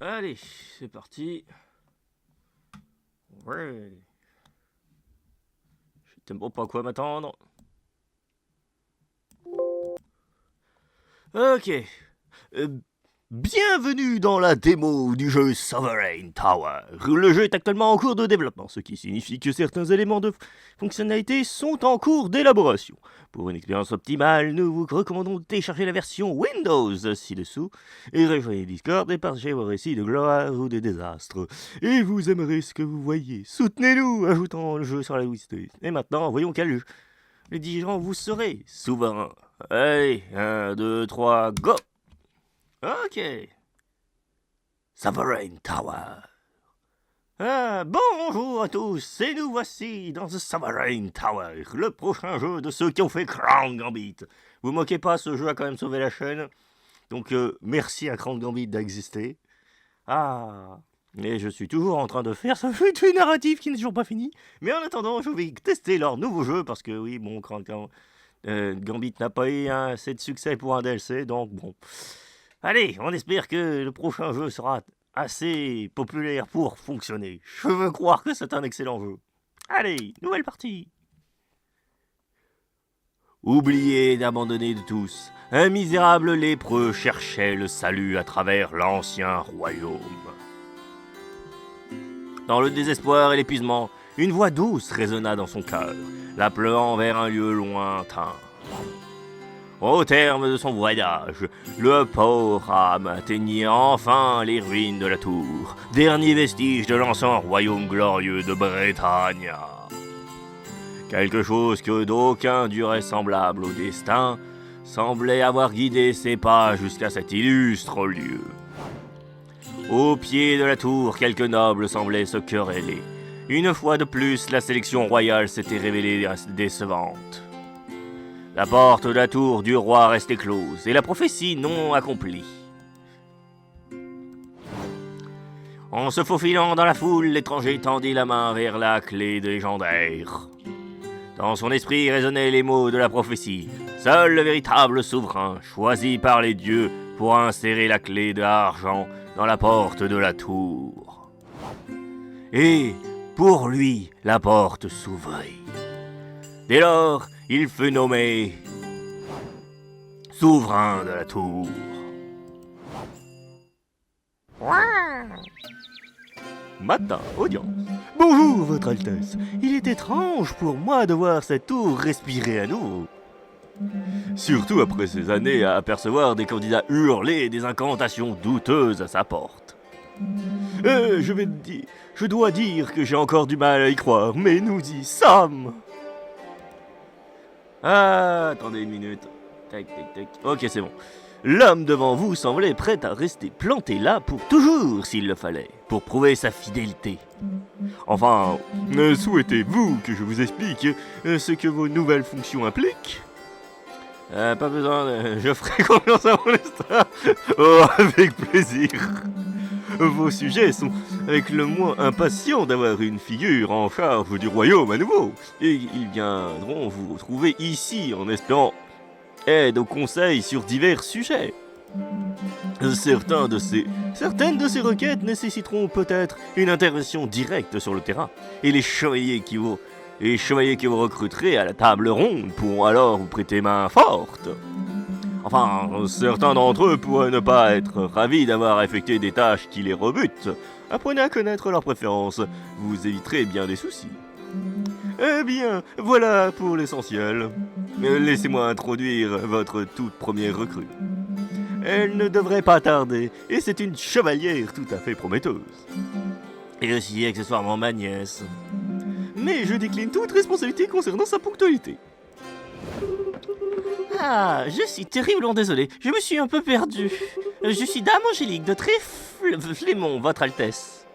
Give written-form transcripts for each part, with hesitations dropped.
Allez, c'est parti. Ouais. Je sais tellement pas à quoi m'attendre. Ok. Euh, Bienvenue dans la démo du jeu Sovereign Tower. Le jeu est actuellement en cours de développement, ce qui signifie que certains éléments de fonctionnalité sont en cours d'élaboration. Pour une expérience optimale, nous vous recommandons de télécharger la version Windows ci-dessous et rejoignez Discord et partagez vos récits de gloire ou de désastre. Et vous aimerez ce que vous voyez. Soutenez-nous, ajoutant le jeu sur la liste. Et maintenant, voyons quel dirigeant vous serez souverain. Allez, 1, 2, 3, go! Ok. Sovereign Tower. Bonjour à tous, et nous voici dans The Sovereign Tower, le prochain jeu de ceux qui ont fait Crown Gambit. Vous moquez pas, ce jeu a quand même sauvé la chaîne. Donc merci à Crown Gambit d'exister. Et je suis toujours en train de faire ce flux narratif qui n'est toujours pas fini. Mais en attendant, je vais tester leur nouveau jeu, parce que oui, bon, Crown Gambit n'a pas eu assez de succès pour un DLC, donc bon... Allez, on espère que le prochain jeu sera assez populaire pour fonctionner. Je veux croire que c'est un excellent jeu. Allez, nouvelle partie. Oublié d'abandonner de tous, un misérable lépreux cherchait le salut à travers l'ancien royaume. Dans le désespoir et l'épuisement, une voix douce résonna dans son cœur, l'appelant vers un lieu lointain. Au terme de son voyage, le pauvre âme atteignit enfin les ruines de la tour, dernier vestige de l'ancien royaume glorieux de Bretagne. Quelque chose que d'aucun dirait semblable au destin semblait avoir guidé ses pas jusqu'à cet illustre lieu. Au pied de la tour, quelques nobles semblaient se quereller. Une fois de plus, la sélection royale s'était révélée décevante. La porte de la tour du roi restait close, et la prophétie non accomplie. En se faufilant dans la foule, l'étranger tendit la main vers la clé légendaire. Dans son esprit résonnaient les mots de la prophétie. Seul le véritable souverain, choisi par les dieux pour insérer la clé d'argent dans la porte de la tour. Et, pour lui, la porte s'ouvrit. Dès lors, il fut nommé souverain de la tour. Matin, audience. Bonjour, Votre Altesse. Il est étrange pour moi de voir cette tour respirer à nouveau. Surtout après ces années à apercevoir des candidats hurler des incantations douteuses à sa porte. Je dois dire que j'ai encore du mal à y croire, mais nous y sommes. Attendez une minute. Tac, tac, tac. Ok, c'est bon. L'homme devant vous semblait prêt à rester planté là pour toujours s'il le fallait, pour prouver sa fidélité. Enfin, souhaitez-vous que je vous explique ce que vos nouvelles fonctions impliquent ? Pas besoin, je ferai confiance à mon instinct. Oh, avec plaisir. Vos sujets sont avec le moins impatients d'avoir une figure en charge du royaume à nouveau, et ils viendront vous retrouver ici en espérant aide aux conseils sur divers sujets. Certaines de ces requêtes nécessiteront peut-être une intervention directe sur le terrain, et les chevaliers qui vous recruterez à la table ronde pourront alors vous prêter main forte. Enfin, certains d'entre eux pourraient ne pas être ravis d'avoir effectué des tâches qui les rebutent. Apprenez à connaître leurs préférences, vous éviterez bien des soucis. Eh bien, voilà pour l'essentiel. Laissez-moi introduire votre toute première recrue. Elle ne devrait pas tarder, et c'est une chevalière tout à fait prometteuse. Et aussi accessoirement ma nièce. Mais je décline toute responsabilité concernant sa ponctualité. Je suis terriblement désolé, je me suis un peu perdu. Je suis Dame Angélique de Tréflémont, Votre Altesse.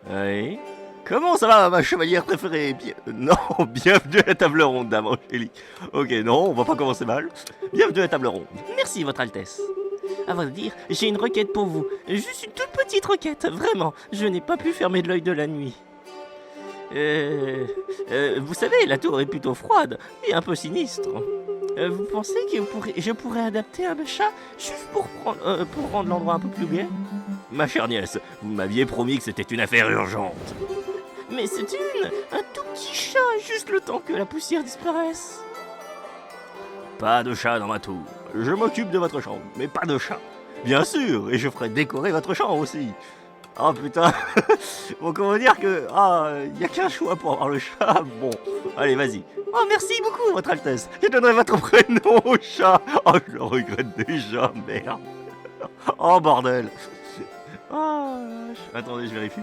Oui. Comment ça va, ma chevalière préférée? Non, bienvenue à la table ronde, Dame Angélique. Ok, non, on va pas commencer mal. Bienvenue à la table ronde. Merci, Votre Altesse. À vrai dire, j'ai une requête pour vous. Juste une toute petite requête, vraiment. Je n'ai pas pu fermer de l'œil de la nuit. Vous savez, la tour est plutôt froide et un peu sinistre. Vous pensez que je pourrais adapter un chat juste pour rendre l'endroit un peu plus gai ? Ma chère nièce, vous m'aviez promis que c'était une affaire urgente. Mais c'est un tout petit chat, juste le temps que la poussière disparaisse. Pas de chat dans ma tour. Je m'occupe de votre chambre, mais pas de chat. Bien sûr, et je ferai décorer votre chambre aussi. Oh putain. Bon, comment dire que... y a qu'un choix pour avoir le chat. Bon, allez, vas-y. Oh, merci beaucoup, votre Altesse. Je donnerai votre prénom au chat. Oh, je le regrette déjà, merde. Oh, bordel. Oh, attendez, je vérifie.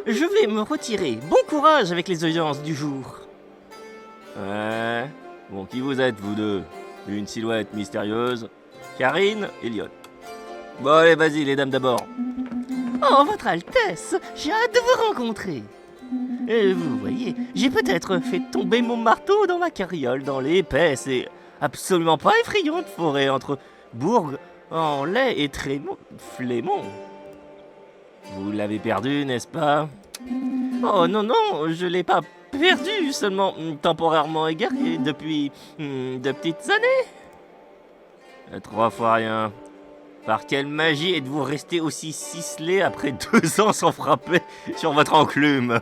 Je vais me retirer. Bon courage avec les audiences du jour. Ouais. Bon, qui vous êtes, vous deux? Une silhouette mystérieuse. Karine, Elliot. Bon, allez, vas-y, les dames d'abord. Oh, votre Altesse, j'ai hâte de vous rencontrer. Vous voyez, j'ai peut-être fait tomber mon marteau dans ma carriole dans l'épaisse et absolument pas effrayante forêt entre Bourg-en-Laye et Flémont. Vous l'avez perdu, n'est-ce pas? Oh non, non, je l'ai pas perdu, seulement temporairement égaré depuis de petites années. 3 fois rien. Par quelle magie êtes-vous resté aussi ciselé après 2 ans sans frapper sur votre enclume?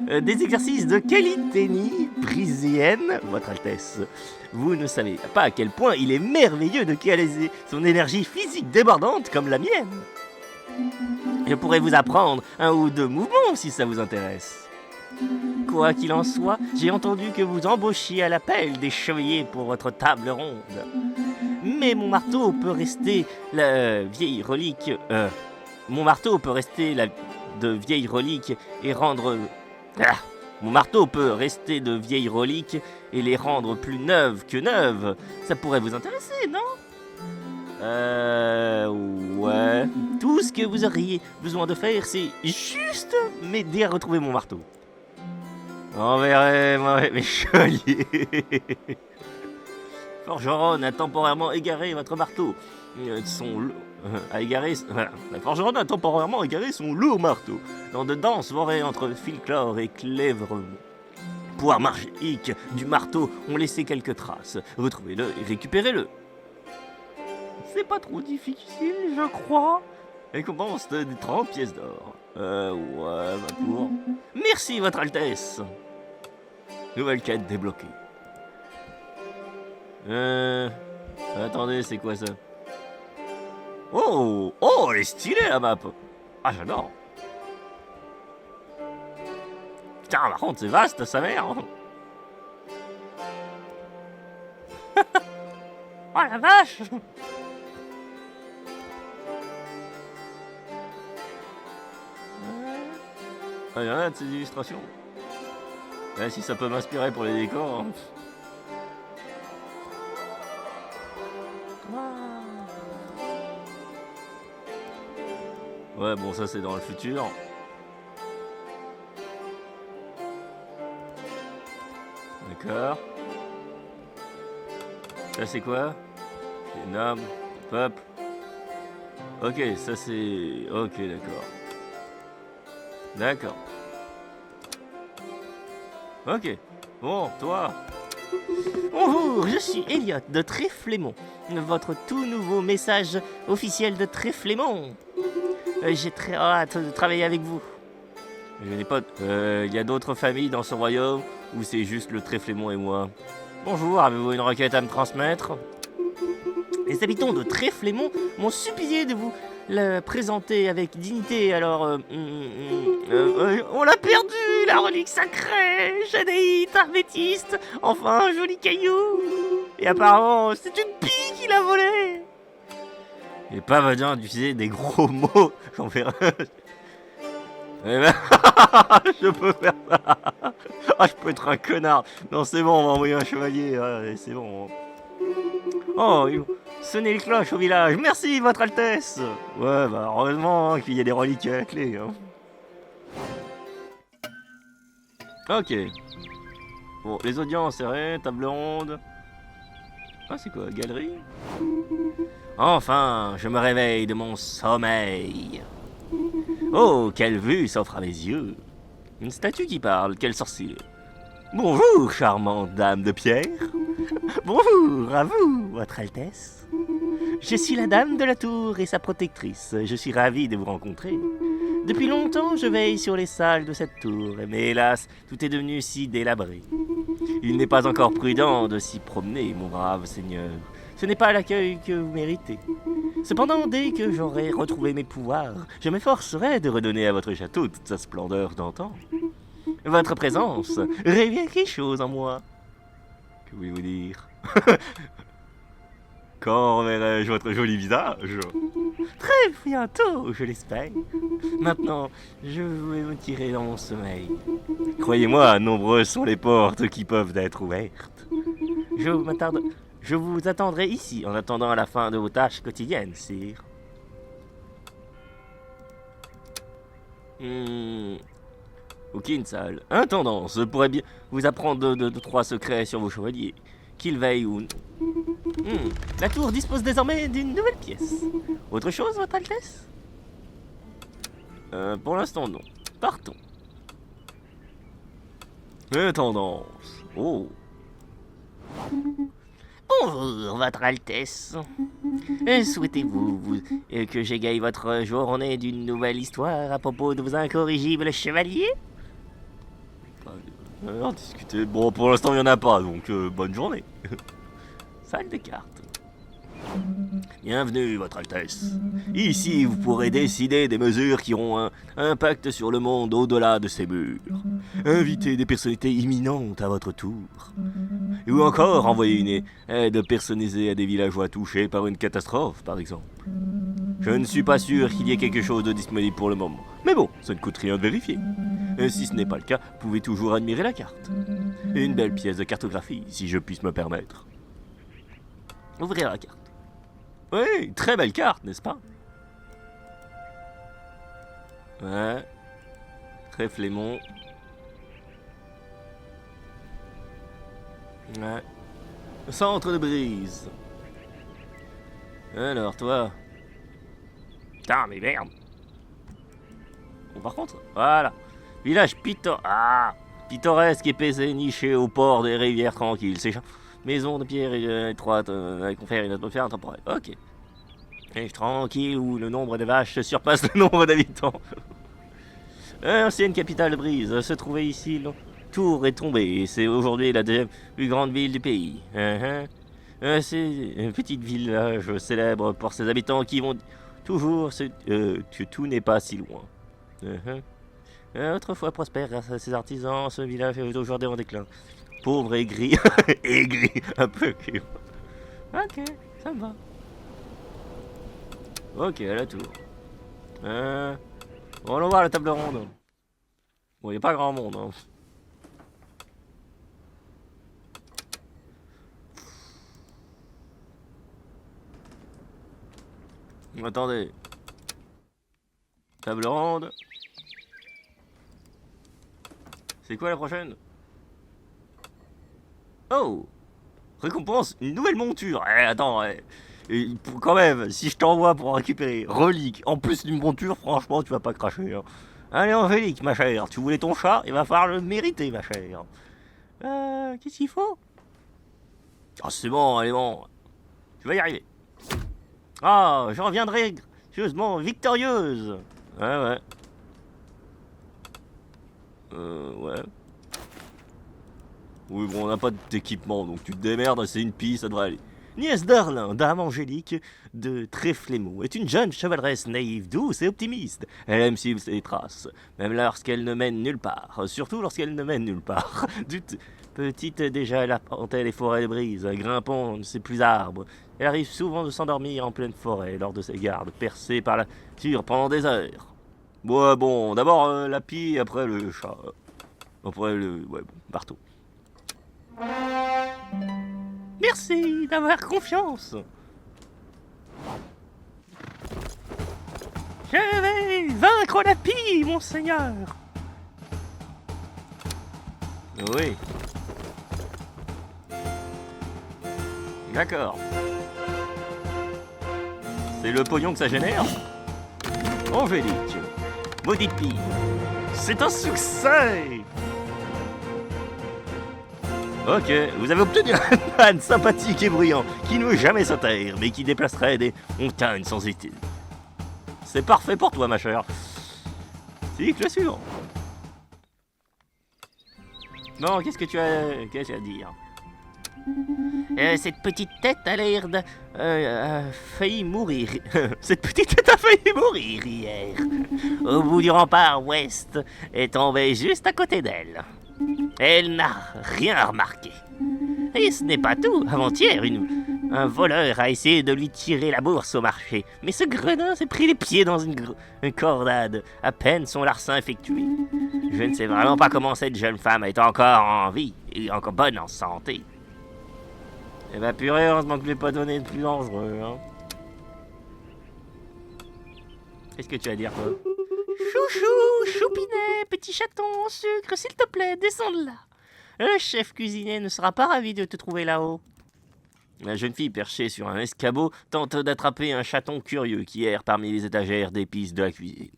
Des exercices de calisthénie brisienne, votre Altesse. Vous ne savez pas à quel point il est merveilleux de canaliser son énergie physique débordante comme la mienne. Je pourrais vous apprendre 1 ou 2 mouvements si ça vous intéresse. Quoi qu'il en soit, j'ai entendu que vous embauchiez à l'appel des chevaliers pour votre table ronde. Mais mon marteau peut rester la vieille relique... mon marteau peut rester de vieille relique et rendre... mon marteau peut rester de vieilles reliques et les rendre plus neuves que neuves. Ça pourrait vous intéresser, non? Ouais. Tout ce que vous auriez besoin de faire, c'est juste m'aider à retrouver mon marteau. Enverrez mes chevaliers. Forgeron a temporairement égaré votre marteau. La forgeron a temporairement égaré son lourd marteau dans de denses forêts entre Filclore et Clèvre. Pouvoir magique du marteau ont laissé quelques traces. Retrouvez-le et récupérez-le. C'est pas trop difficile, je crois. Et commence des 30 pièces d'or. Ouais, ma tour. Merci, votre Altesse. Nouvelle quête débloquée. Attendez, c'est quoi ça? Oh, elle est stylée la map. Ah, j'adore. Putain, par contre, c'est vaste, sa mère. Oh la vache. Il y en a de ces illustrations. Ouais, si ça peut m'inspirer pour les décors. Hein. Ouais, bon, ça c'est dans le futur. D'accord. Ça c'est quoi? Les nobles, peuple. Ok, ça c'est... Ok, d'accord. D'accord. Ok. Bon, toi. Bonjour, je suis Elliot de Tréflémont. Votre tout nouveau message officiel de Tréflémont. J'ai très hâte de travailler avec vous. Je n'ai pas... Il y a d'autres familles dans ce royaume ou c'est juste le Tréflémont et moi? Bonjour, avez-vous une requête à me transmettre? Les habitants de Tréflémont m'ont supplié de vous la présenter avec dignité, alors... on l'a perdu, la relique sacrée, Jadéite, améthyste, enfin un joli caillou. Et apparemment, c'est une pie qui l'a volé. Et pas besoin d'utiliser des gros mots, j'en fais rien. Je peux faire ça. Ah, je peux être un connard. Non, c'est bon, on va envoyer un chevalier. Allez, c'est bon. Oh, sonnez les cloches au village. Merci, votre Altesse. Ouais, bah heureusement qu'il y a des reliques à la clé. Hein. Ok. Bon, les audiences, c'est rien, table ronde. Ah, c'est quoi, galerie? Enfin, je me réveille de mon sommeil. Oh, quelle vue s'offre à mes yeux. Une statue qui parle, quel sorcier. Bonjour, charmante dame de pierre. Bonjour à vous, votre Altesse. Je suis la dame de la tour et sa protectrice. Je suis ravie de vous rencontrer. Depuis longtemps, je veille sur les salles de cette tour, mais hélas, tout est devenu si délabré. Il n'est pas encore prudent de s'y promener, mon brave seigneur. Ce n'est pas l'accueil que vous méritez. Cependant, dès que j'aurai retrouvé mes pouvoirs, je m'efforcerai de redonner à votre château toute sa splendeur d'antan. Votre présence réveille quelque chose en moi. Que voulez-vous dire? Quand verrai-je votre joli visage? Très bientôt, je l'espère. Maintenant, je vais me tirer dans mon sommeil. Croyez-moi, nombreuses sont les portes qui peuvent être ouvertes. Je vous attendrai ici en attendant la fin de vos tâches quotidiennes, sire. Aucune salle. Intendance pourrait bien vous apprendre de 3 secrets sur vos chevaliers. Qu'ils veillent ou non. La tour dispose désormais d'une nouvelle pièce. Autre chose, votre Altesse? Pour l'instant, non. Partons. Intendance. Oh. Bonjour, votre Altesse. Souhaitez-vous que j'égaye votre journée d'une nouvelle histoire à propos de vos incorrigibles chevaliers? Alors, discuter. Bon, pour l'instant, il n'y en a pas, donc bonne journée. Salle des cartes. Bienvenue, votre Altesse. Ici, vous pourrez décider des mesures qui auront un impact sur le monde au-delà de ces murs. Inviter des personnalités imminentes à votre tour. Ou encore envoyer une aide personnalisée à des villageois touchés par une catastrophe, par exemple. Je ne suis pas sûr qu'il y ait quelque chose de disponible pour le moment. Mais bon, ça ne coûte rien de vérifier. Et si ce n'est pas le cas, vous pouvez toujours admirer la carte. Une belle pièce de cartographie, si je puisse me permettre. Ouvrir la carte. Oui, très belle carte, n'est-ce pas? Ouais. Très Flémont. Ouais. Centre de brise. Alors, toi. Putain, mais merde. Bon, par contre, voilà. Village pittoresque et paisible, niché au port des rivières tranquilles. C'est maison de pierre étroite, confère une atmosphère intemporelle. Ok. Rive tranquille où le nombre de vaches surpasse le nombre d'habitants. Ancienne capitale de brise, se trouvait ici. Tour est tombée et c'est aujourd'hui la deuxième plus grande ville du pays. C'est une petite village célèbre pour ses habitants qui vont toujours que tout n'est pas si loin. Autrefois prospère grâce à ses artisans, ce village est aujourd'hui en déclin. Pauvre aigri, aigri, un peu cul. Ok, ça me va. Ok, à la tour. Allons voir la table ronde. Bon, il n'y a pas grand monde. Hein. Attendez. Table ronde. C'est quoi la prochaine? Oh! Récompense, une nouvelle monture. Attends, quand même, si je t'envoie pour récupérer relique, en plus d'une monture, franchement, tu vas pas cracher. Hein. Allez, Angélique, ma chère, tu voulais ton chat, il va falloir le mériter, ma chère. Qu'est-ce qu'il faut? Ah, c'est bon, allez, bon. Tu vas y arriver. Ah, je reviendrai gracieusement victorieuse. Ouais. Ouais. Oui, bon, on n'a pas d'équipement, donc tu te démerdes, c'est une piste, ça devrait aller. Nièce d'Arlin, dame Angélique de Tréflémaux, est une jeune chevaleresse naïve, douce et optimiste. Elle aime suivre ses traces, même lorsqu'elle ne mène nulle part. Surtout lorsqu'elle ne mène nulle part. Petite déjà, elle arpentait les forêts de brise, grimpant de ses plus arbres. Elle arrive souvent de s'endormir en pleine forêt lors de ses gardes, percées par la nature pendant des heures. Ouais, bon, d'abord la pie, après le chat. Après le marteau. Merci d'avoir confiance. Je vais vaincre la pie, monseigneur. Oui. D'accord. C'est le pognon que ça génère. Angélique. Maudite pie. C'est un succès. Ok, vous avez obtenu un âne sympathique et bruyant, qui ne veut jamais se taire, mais qui déplacerait des montagnes sans hésiter. C'est parfait pour toi, ma chère. Cycle suivant. Bon, qu'est-ce que tu as à dire? Cette petite tête a l'air de... failli mourir. Cette petite tête a failli mourir hier. Au bout du rempart ouest est tombée juste à côté d'elle. Elle n'a rien remarqué. Et ce n'est pas tout. Avant-hier, un voleur a essayé de lui tirer la bourse au marché. Mais ce gredin s'est pris les pieds dans une cordade, à peine son larcin effectué. Je ne sais vraiment pas comment cette jeune femme est encore en vie et encore bonne en santé. Eh ben purée, heureusement que je ne l'ai pas donné de plus dangereux, hein. Qu'est-ce que tu as à dire, toi? Chouchou, choupinet, petit chaton en sucre, s'il te plaît, descends de là. Le chef cuisinier ne sera pas ravi de te trouver là-haut. La jeune fille perchée sur un escabeau tente d'attraper un chaton curieux qui erre parmi les étagères d'épices de la cuisine.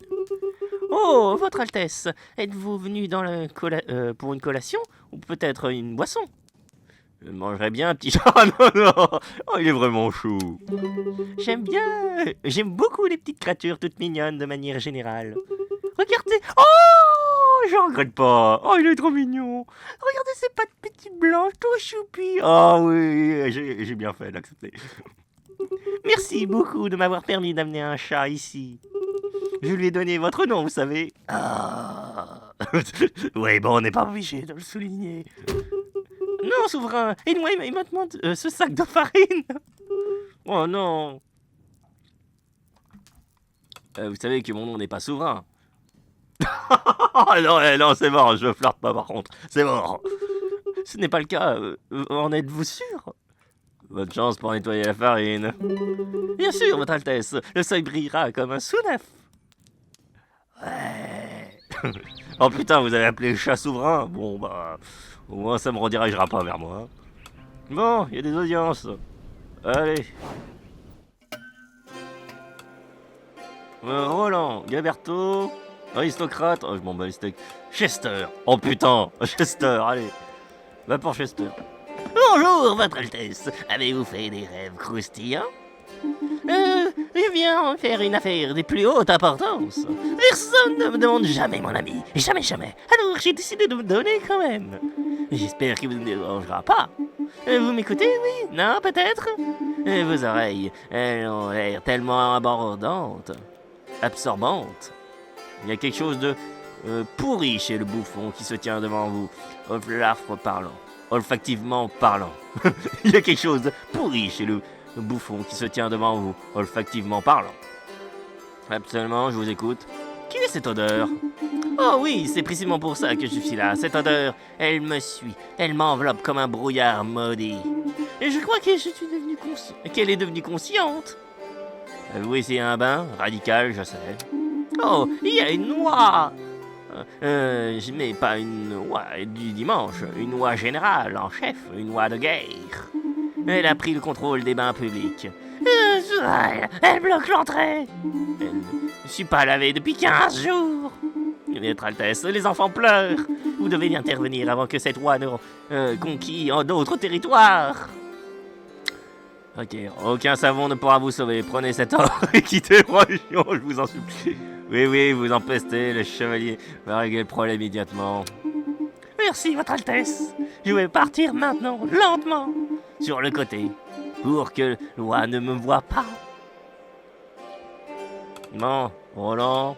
Oh, votre Altesse, êtes-vous venu pour une collation ou peut-être une boisson? Je mangerais bien un petit chat. Ah non, non. Oh, il est vraiment chou. J'aime beaucoup les petites créatures toutes mignonnes de manière générale. Regardez. Oh, je regrette pas. Oh, il est trop mignon. Regardez ses pattes petites blanches, tout choupi. Oh oui, j'ai bien fait d'accepter. Merci beaucoup de m'avoir permis d'amener un chat ici. Je lui ai donné votre nom, vous savez. Ah. Ouais, bon, on n'est pas obligé de le souligner. Non, souverain, aide-moi, il me demande ce sac de farine. Oh non. Vous savez que mon nom n'est pas souverain. Non, non, c'est mort, je flirte pas par contre. C'est mort. Ce n'est pas le cas, en êtes-vous sûr? Bonne chance pour nettoyer la farine. Bien sûr, votre Altesse, le seuil brillera comme un sous-neuf. Ouais. Oh putain, vous avez appelé le chat souverain? Bon bah... Au moins ça me redirigera pas vers moi. Bon, il y a des audiences. Allez. Roland, Gaberto, aristocrate. Oh, je m'en bats les steaks. Chester. Oh putain, Chester, allez. Va pour Chester. Bonjour, votre Altesse. Avez-vous fait des rêves croustillants? Je viens faire une affaire des plus hautes importances. Personne ne me demande jamais, mon ami. Jamais, jamais. Alors j'ai décidé de me donner quand même. J'espère qu'il vous ne dérangera pas. Vous m'écoutez, oui? Non, peut-être? Vos oreilles, elles ont l'air tellement abordantes, absorbantes. Il y a quelque chose de pourri chez le bouffon qui se tient devant vous, olfactivement parlant. Il y a quelque chose de pourri chez le bouffon qui se tient devant vous, olfactivement parlant. Absolument, je vous écoute. Quelle est cette odeur? Oh oui, c'est précisément pour ça que je suis là. Cette odeur, elle me suit. Elle m'enveloppe comme un brouillard maudit. Et je crois que je suis devenue qu'elle est devenue consciente. Oui, c'est un bain radical, je sais. Oh, il y a une noix. Mais pas une noix du dimanche, une noix générale en chef, une noix de guerre. Elle a pris le contrôle des bains publics. Elle bloque l'entrée. Je ne suis pas lavé depuis 15 jours. Votre Altesse, les enfants pleurent. Vous devez intervenir avant que cette oie ne conquille en d'autres territoires. Ok, aucun savon ne pourra vous sauver. Prenez cette or et quittez la région, je vous en supplie. Oui, vous empestez, le chevalier va régler le problème immédiatement. Merci, votre Altesse. Je vais partir maintenant, lentement, sur le côté, pour que l'oie ne me voie pas. Non, Roland.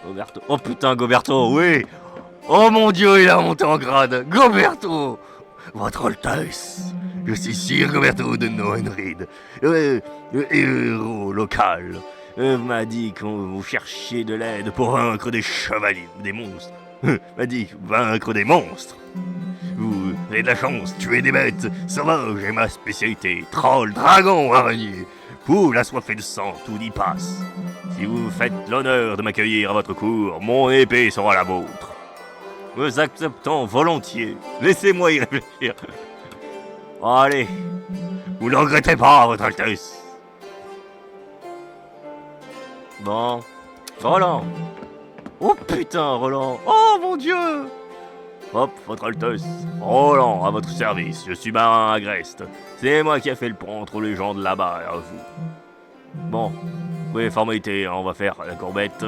Goberto. Oh putain, Goberto, oui. Oh mon Dieu, il a monté en grade. Goberto. Votre Altesse. Je suis Sir Goberto de Noenrid, le héros local. M'a dit que vous cherchiez de l'aide pour vaincre des chevaliers, des monstres. M'a dit vaincre des monstres. Vous avez de la chance, tuer des bêtes sauvages est ma spécialité. Troll, dragon, araignée. Poule assoiffée de sang, tout y passe. Si vous faites l'honneur de m'accueillir à votre cour, mon épée sera la vôtre. Nous acceptons volontiers. Laissez-moi y réfléchir. Allez, vous ne regrettez pas, votre Altesse. Bon, Roland. Oh putain, Roland. Oh mon Dieu. Hop, votre Altesse. Roland, à votre service. Je suis marin à Grest. C'est moi qui ai fait le pont entre les gens de là-bas et vous. Bon, oui, les formalités, on va faire la courbette.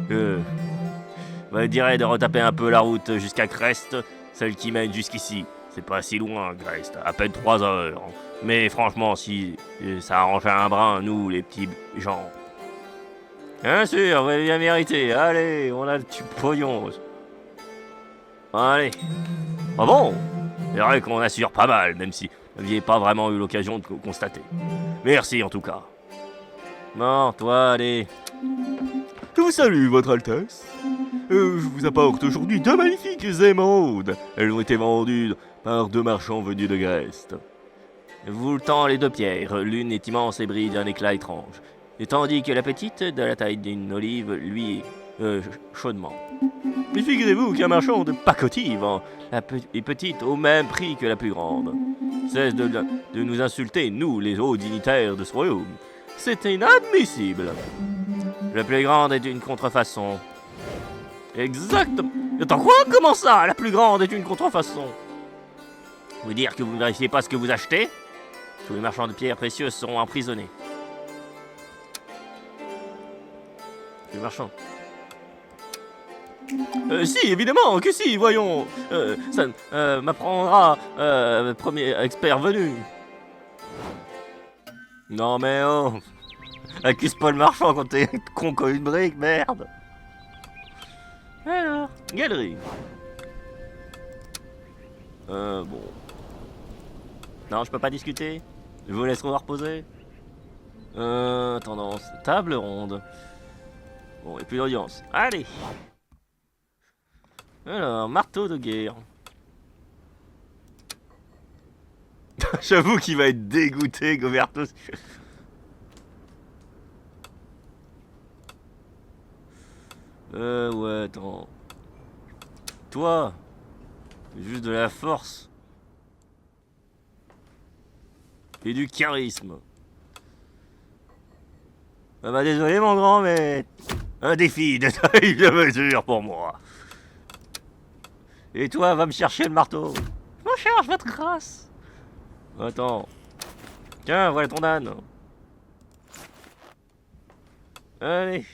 Je dirais de retaper un peu la route jusqu'à Crest, celle qui mène jusqu'ici. C'est pas si loin, Grest, à peine 3 heures. Mais franchement, si ça arrange un brin, nous, les petits gens. Bien sûr, vous avez bien mérité. Allez, on a le pognon. Allez. Ah bon? C'est vrai qu'on assure pas mal, même si vous n'aviez pas vraiment eu l'occasion de constater. Merci en tout cas. Bon, toi, allez. Je vous salue, votre Altesse. Je vous apporte aujourd'hui 2 magnifiques émeraudes. Elles ont été vendues par 2 marchands venus de Grest. Je vous tends les 2 pierres. L'une est immense et brille d'un éclat étrange. Et tandis que la petite, de la taille d'une olive, lui, chaudement. Mais figurez-vous qu'un marchand de pacotille vend la petite au même prix que la plus grande. Cesse de nous insulter, nous, les hauts dignitaires de ce royaume. C'est inadmissible. La plus grande est une contrefaçon. Exactement. Attends, quoi? Comment ça? La plus grande est une contrefaçon. Vous dire que vous ne vérifiez pas ce que vous achetez? Tous les marchands de pierres précieuses seront emprisonnés. Les marchands. Si, évidemment que si, voyons. Ça m'apprendra, premier expert venu. Non mais oh. Accuse pas le marchand quand t'es con comme une brique, merde. Alors, galerie. Bon. Non, je peux pas discuter. Je vous laisse reposer. Tendance. Table ronde. Bon, et plus d'audience. Allez. Alors, marteau de guerre. J'avoue qu'il va être dégoûté, Gobertus. Ouais, attends. Toi, juste de la force. Et du charisme. Ah bah désolé mon grand, mais... un défi de taille de mesure pour moi. Et toi, va me chercher le marteau. Je m'en cherche, votre grâce. Attends. Tiens, voilà ton âne. Allez.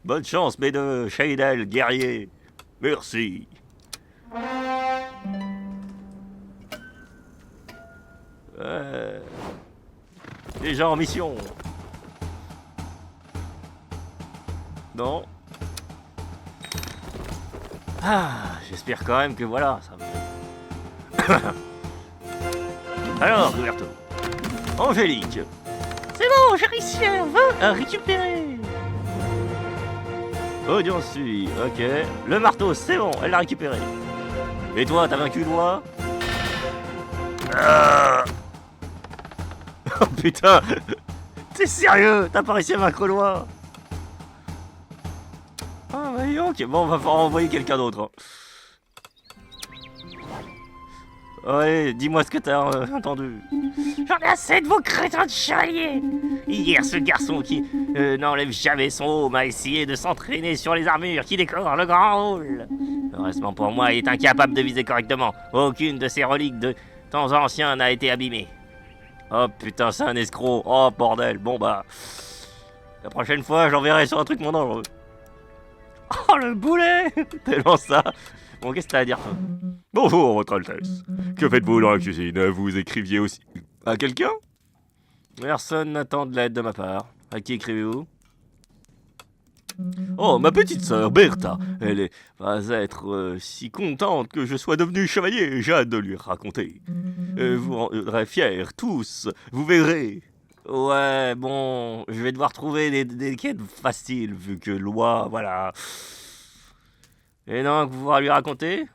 Bonne chance, mes deux, Shaidel, guerrier. Merci. Déjà en mission. Non. Ah, j'espère quand même que voilà, ça va. Alors, Roberto. Angélique. C'est bon, j'ai réussi à récupérer. Audience suivie, ok. Le marteau, c'est bon, elle l'a récupéré. Et toi, t'as vaincu Loi? Oh putain. T'es sérieux? T'as pas réussi à vaincre Loi? Ah bah ok, bon, on va falloir envoyer quelqu'un d'autre. Hein. Ouais, dis-moi ce que t'as entendu. J'en ai assez de vos crétins de chevaliers. Hier, ce garçon qui n'enlève jamais son homme a essayé de s'entraîner sur les armures qui décorent le grand hall. Heureusement pour moi, il est incapable de viser correctement. Aucune de ses reliques de temps anciens n'a été abîmée. Oh putain, c'est un escroc. Oh bordel, bon bah... la prochaine fois, j'enverrai sur un truc moins dangereux. Oh le boulet. Tellement ça. Bon, qu'est-ce que t'as à dire, toi? Bonjour, votre Altesse. Que faites-vous dans la cuisine? Vous écriviez aussi à quelqu'un? Personne n'attend de l'aide de ma part. À qui écrivez-vous? Oh, ma petite sœur, Bertha. Elle va être si contente que je sois devenu chevalier. J'ai hâte de lui raconter. Vous rendrez fiers, tous. Vous verrez. Ouais, bon, je vais devoir trouver des quêtes faciles, vu que Loi, voilà... Et donc, vous pourrez lui raconter?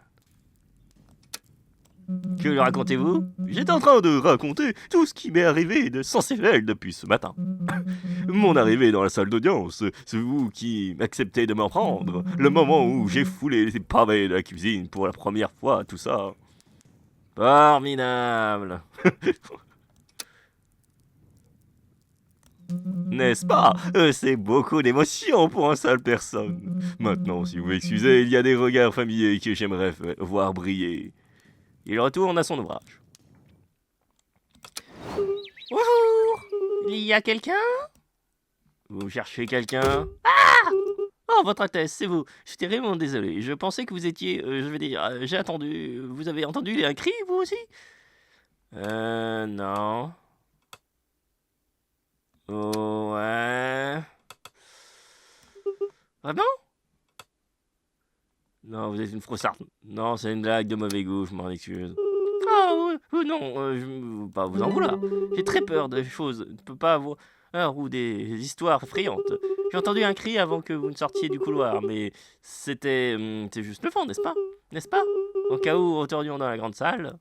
Que lui racontez-vous? J'étais en train de raconter tout ce qui m'est arrivé de sensationnel depuis ce matin. Mon arrivée dans la salle d'audience, c'est vous qui m'acceptez de m'en prendre, le moment où j'ai foulé les pavés de la cuisine pour la première fois, tout ça. Formidable. N'est-ce pas? C'est beaucoup d'émotion pour une seule personne. Maintenant, si vous m'excusez, il y a des regards familiers que j'aimerais voir briller. Il retourne à son ouvrage. Bonjour! Il y a quelqu'un? Vous cherchez quelqu'un? Ah! Oh, votre Altesse, c'est vous. J'étais vraiment désolé. Je pensais que vous étiez... je veux dire, j'ai attendu... Vous avez entendu un cri, vous aussi? Non. Oh, ouais... Vraiment? Non, vous êtes une froussarde. Non, c'est une blague de mauvais goût, je m'en excuse. Ah, non, je ne veux pas vous en vouloir. J'ai très peur des choses. Je ne peux pas avoir... ou des histoires effrayantes. J'ai entendu un cri avant que vous ne sortiez du couloir, mais c'était juste le fond, n'est-ce pas? N'est-ce pas? Au cas où nous retournions dans la grande salle.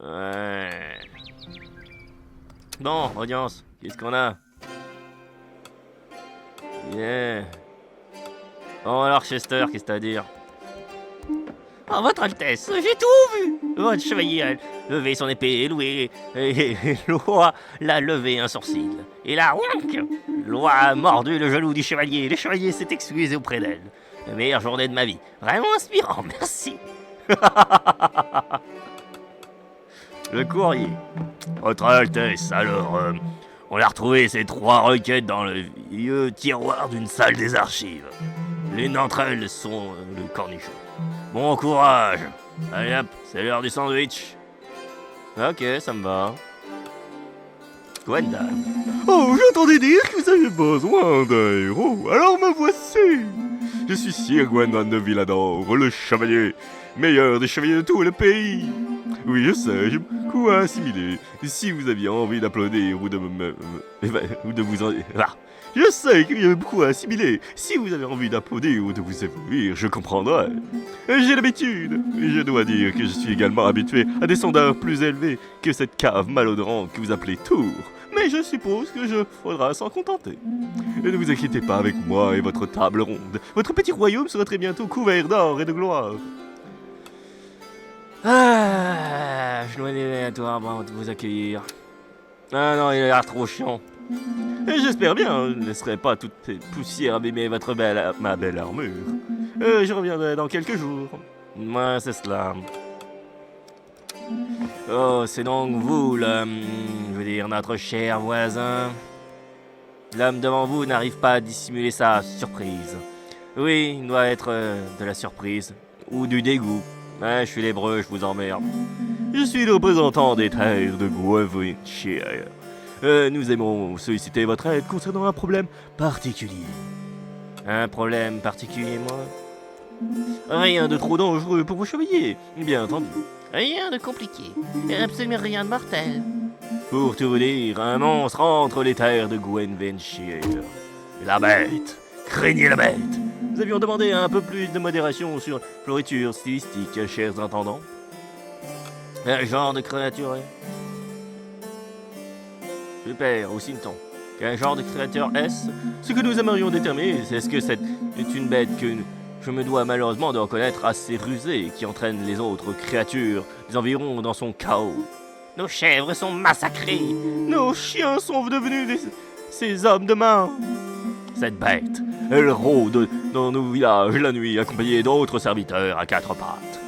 Ouais. Bon, audience, qu'est-ce qu'on a? Yeah. Bon alors Chester, qu'est-ce que t'as à dire? Oh, votre Altesse, j'ai tout vu! Votre chevalier a levé son épée, et Loi l'a levé un sourcil. Et là, Loi a mordu le genou du chevalier. Le chevalier s'est excusé auprès d'elle. La meilleure journée de ma vie. Vraiment inspirant, merci. Le courrier. Votre Altesse, alors, on a retrouvé ces 3 requêtes dans le vieux tiroir d'une salle des archives. L'une d'entre elles sont le cornichon. Bon courage. Allez hop, c'est l'heure du sandwich. Ok, ça me va. Gwendal. Oh, j'entendais dire que vous avez besoin d'un héros, alors me voici. Je suis Sir Gwendal de Villador, le chevalier, meilleur des chevaliers de tout le pays. Oui, je sais, j'ai beaucoup à assimiler. Si vous aviez envie d'applaudir ou de ou de vous... Je sais qu'il y a beaucoup à assimiler. Si vous avez envie d'applaudir ou de vous évoluer, je comprendrai. J'ai l'habitude. Je dois dire que je suis également habitué à des sondeurs plus élevés que cette cave malodorante que vous appelez Tour. Mais je suppose que je faudra s'en contenter. Ne vous inquiétez pas avec moi et votre table ronde. Votre petit royaume sera très bientôt couvert d'or et de gloire. Ah, je dois aller à toi avant de vous accueillir. Ah non, il a l'air trop chiant. Et j'espère bien, je ne laisserai pas toute cette poussière abîmer ma belle armure. Je reviendrai dans quelques jours. Moi, c'est cela. Oh, c'est donc vous, je veux dire, notre cher voisin. L'homme devant vous n'arrive pas à dissimuler sa surprise. Oui, il doit être de la surprise. Ou du dégoût. Je suis l'hébreu, je vous emmerde. Je suis le représentant des terres de Gwenville. Nous aimons solliciter votre aide concernant un problème particulier. Un problème particulier, moi? Rien de trop dangereux pour vos chevaliers, bien entendu. Rien de compliqué, absolument rien de mortel. Pour tout vous dire, un monstre entre les terres de Gwenville. La bête. Craignez la bête. Nous avions demandé un peu plus de modération sur floriture stylistique, chers intendants. Quel genre de créature est? Super, aussi une ton. Quel genre de créature est-ce? Ce que nous aimerions déterminer, c'est ce que c'est une bête que je me dois malheureusement de reconnaître assez rusée, qui entraîne les autres créatures des environs dans son chaos. Nos chèvres sont massacrées. Nos chiens sont devenus ces hommes de main. Cette bête, elle rôde dans nos villages la nuit, accompagnée d'autres serviteurs à 4 pattes.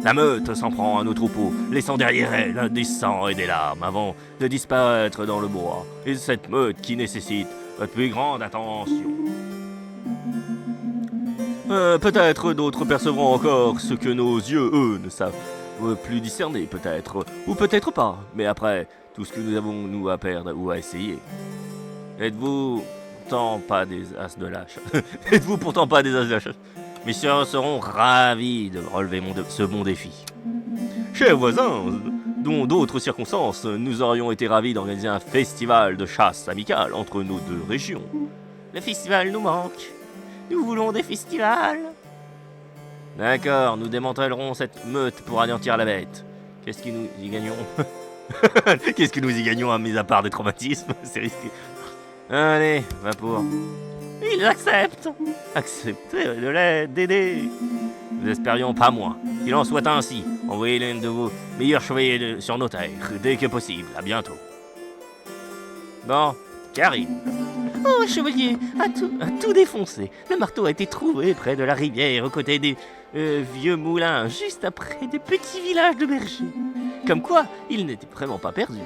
La meute s'en prend à nos troupeaux, laissant derrière elle des sangs et des larmes avant de disparaître dans le bois. Et cette meute qui nécessite notre plus grande attention. Peut-être d'autres percevront encore ce que nos yeux, eux, ne savent plus discerner, peut-être. Ou peut-être pas. Mais après, tout ce que nous avons, nous, à perdre ou à essayer. Êtes-vous pourtant pas des as de lâche? Êtes-vous pourtant pas des as de lâche? Mes sœurs seront ravis de relever ce bon défi. Chers voisins, dans d'autres circonstances, nous aurions été ravis d'organiser un festival de chasse amicale entre nos 2 régions. Le festival nous manque. Nous voulons des festivals. D'accord, nous démantellerons cette meute pour anéantir la bête. Qu'est-ce que nous y gagnons? Qu'est-ce que nous y gagnons, mis à part des traumatismes? C'est risqué. Allez, va pour... Ils acceptent. Acceptez de l'aide, d'aider. Nous espérions pas moins. Qu'il en soit ainsi. Envoyez l'un de vos meilleurs chevaliers sur nos terres, dès que possible. À bientôt. Bon, Karine. Oh, chevalier, à tout défoncé. Le marteau a été trouvé près de la rivière, aux côtés des vieux moulins, juste après des petits villages de bergers. Comme quoi, il n'était vraiment pas perdu.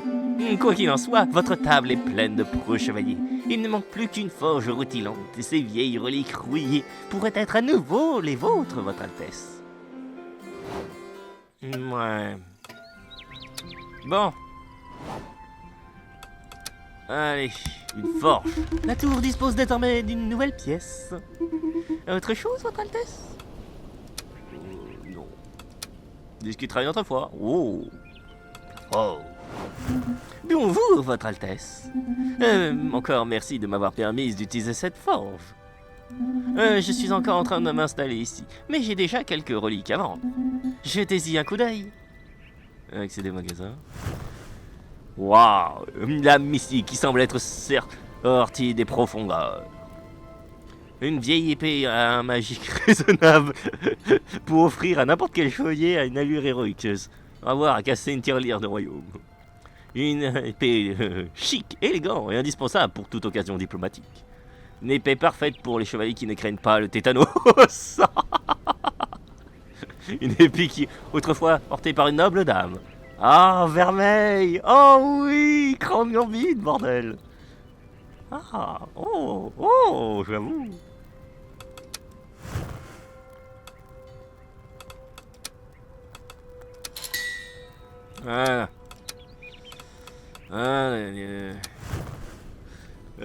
Quoi qu'il en soit, votre table est pleine de pros, chevalier. Il ne manque plus qu'une forge rutilante, et ces vieilles reliques rouillées pourraient être à nouveau les vôtres, votre Altesse. Ouais. Bon. Allez, une forge. La tour dispose désormais d'une nouvelle pièce. Autre chose, votre Altesse? Non. Discutera une autre fois. Oh. Oh. Bonjour, votre Altesse. Encore merci de m'avoir permis d'utiliser cette forge. Je suis encore en train de m'installer ici, mais j'ai déjà quelques reliques à vendre. Jetez-y un coup d'œil. Accéder au magasin. Waouh, une lame mystique qui semble être sortie des profondeurs. Une vieille épée à un magique raisonnable pour offrir à n'importe quel chevalier à une allure héroïque. Avoir à casser une tirelire de royaume. Une épée chic, élégant et indispensable pour toute occasion diplomatique. Une épée parfaite pour les chevaliers qui ne craignent pas le tétanos. Une épée qui, autrefois, portée par une noble dame. Ah, vermeil. Oh oui, crâne gambite, bordel. Ah, oh, j'avoue. Voilà.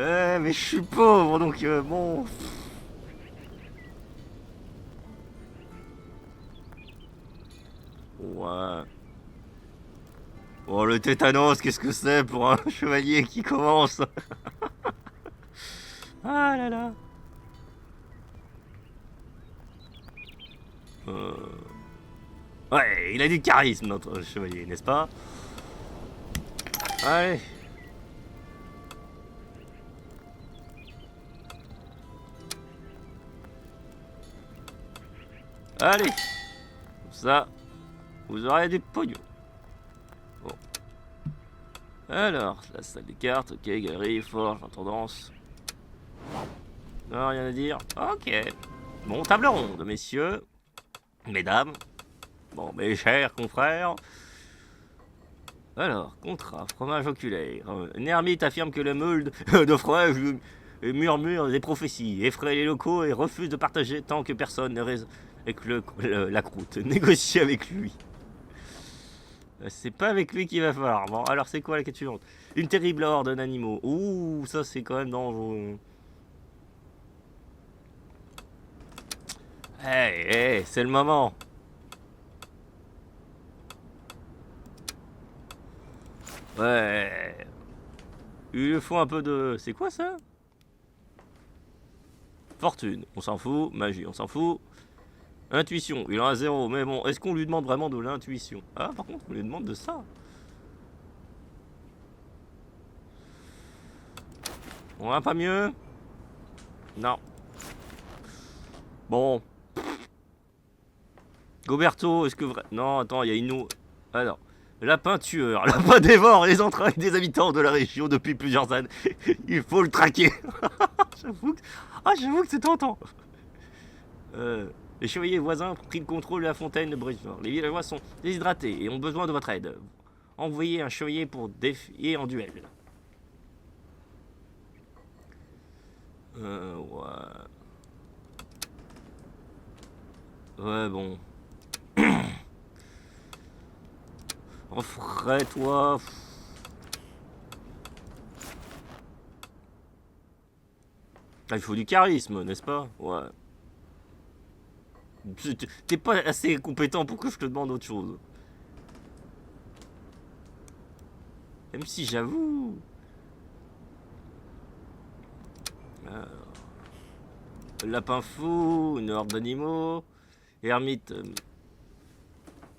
Mais je suis pauvre, donc bon... Ouais. Oh, le tétanos, qu'est-ce que c'est pour un chevalier qui commence? Ah là là. Ouais, il a du charisme, notre chevalier, n'est-ce pas? Allez. Allez. Comme ça, vous aurez du pognon. Bon. Alors, la salle des cartes, ok, galerie, forge, intendance. Non, rien à dire. Ok. Bon, table ronde, messieurs. Mesdames. Bon, mes chers confrères. Alors, contrat, fromage oculaire. Un ermite affirme que le meule de fromage murmure des prophéties, effraie les locaux et refuse de partager tant que personne ne reste avec la croûte. Négocier avec lui. C'est pas avec lui qu'il va falloir. Bon, alors c'est quoi la quête suivante? Une terrible horde d'animaux. Ouh, ça c'est quand même dangereux. Hey, c'est le moment. Ouais. Il lui faut un peu de... C'est quoi ça? Fortune, on s'en fout. Magie, on s'en fout. Intuition, il en a 0. Mais bon, est-ce qu'on lui demande vraiment de l'intuition? Ah, par contre, on lui demande de ça. On a pas mieux? Non. Bon. Goberto, est-ce que vrai... Non, attends, il y a une autre... Alors... Lapin tueur. Lapin dévore les entrailles des habitants de la région depuis plusieurs années. Il faut le traquer. J'avoue que c'est tentant. Les chevaliers voisins ont pris le contrôle de la fontaine de Bridgeford. Les villageois sont déshydratés et ont besoin de votre aide. Envoyez un chevalier pour défier en duel. Ouais. Ouais, bon. Offrais-toi. Ah, il faut du charisme, n'est-ce pas? Ouais. T'es pas assez compétent pour que je te demande autre chose. Même si j'avoue... Lapin fou, une horde d'animaux... Ermite...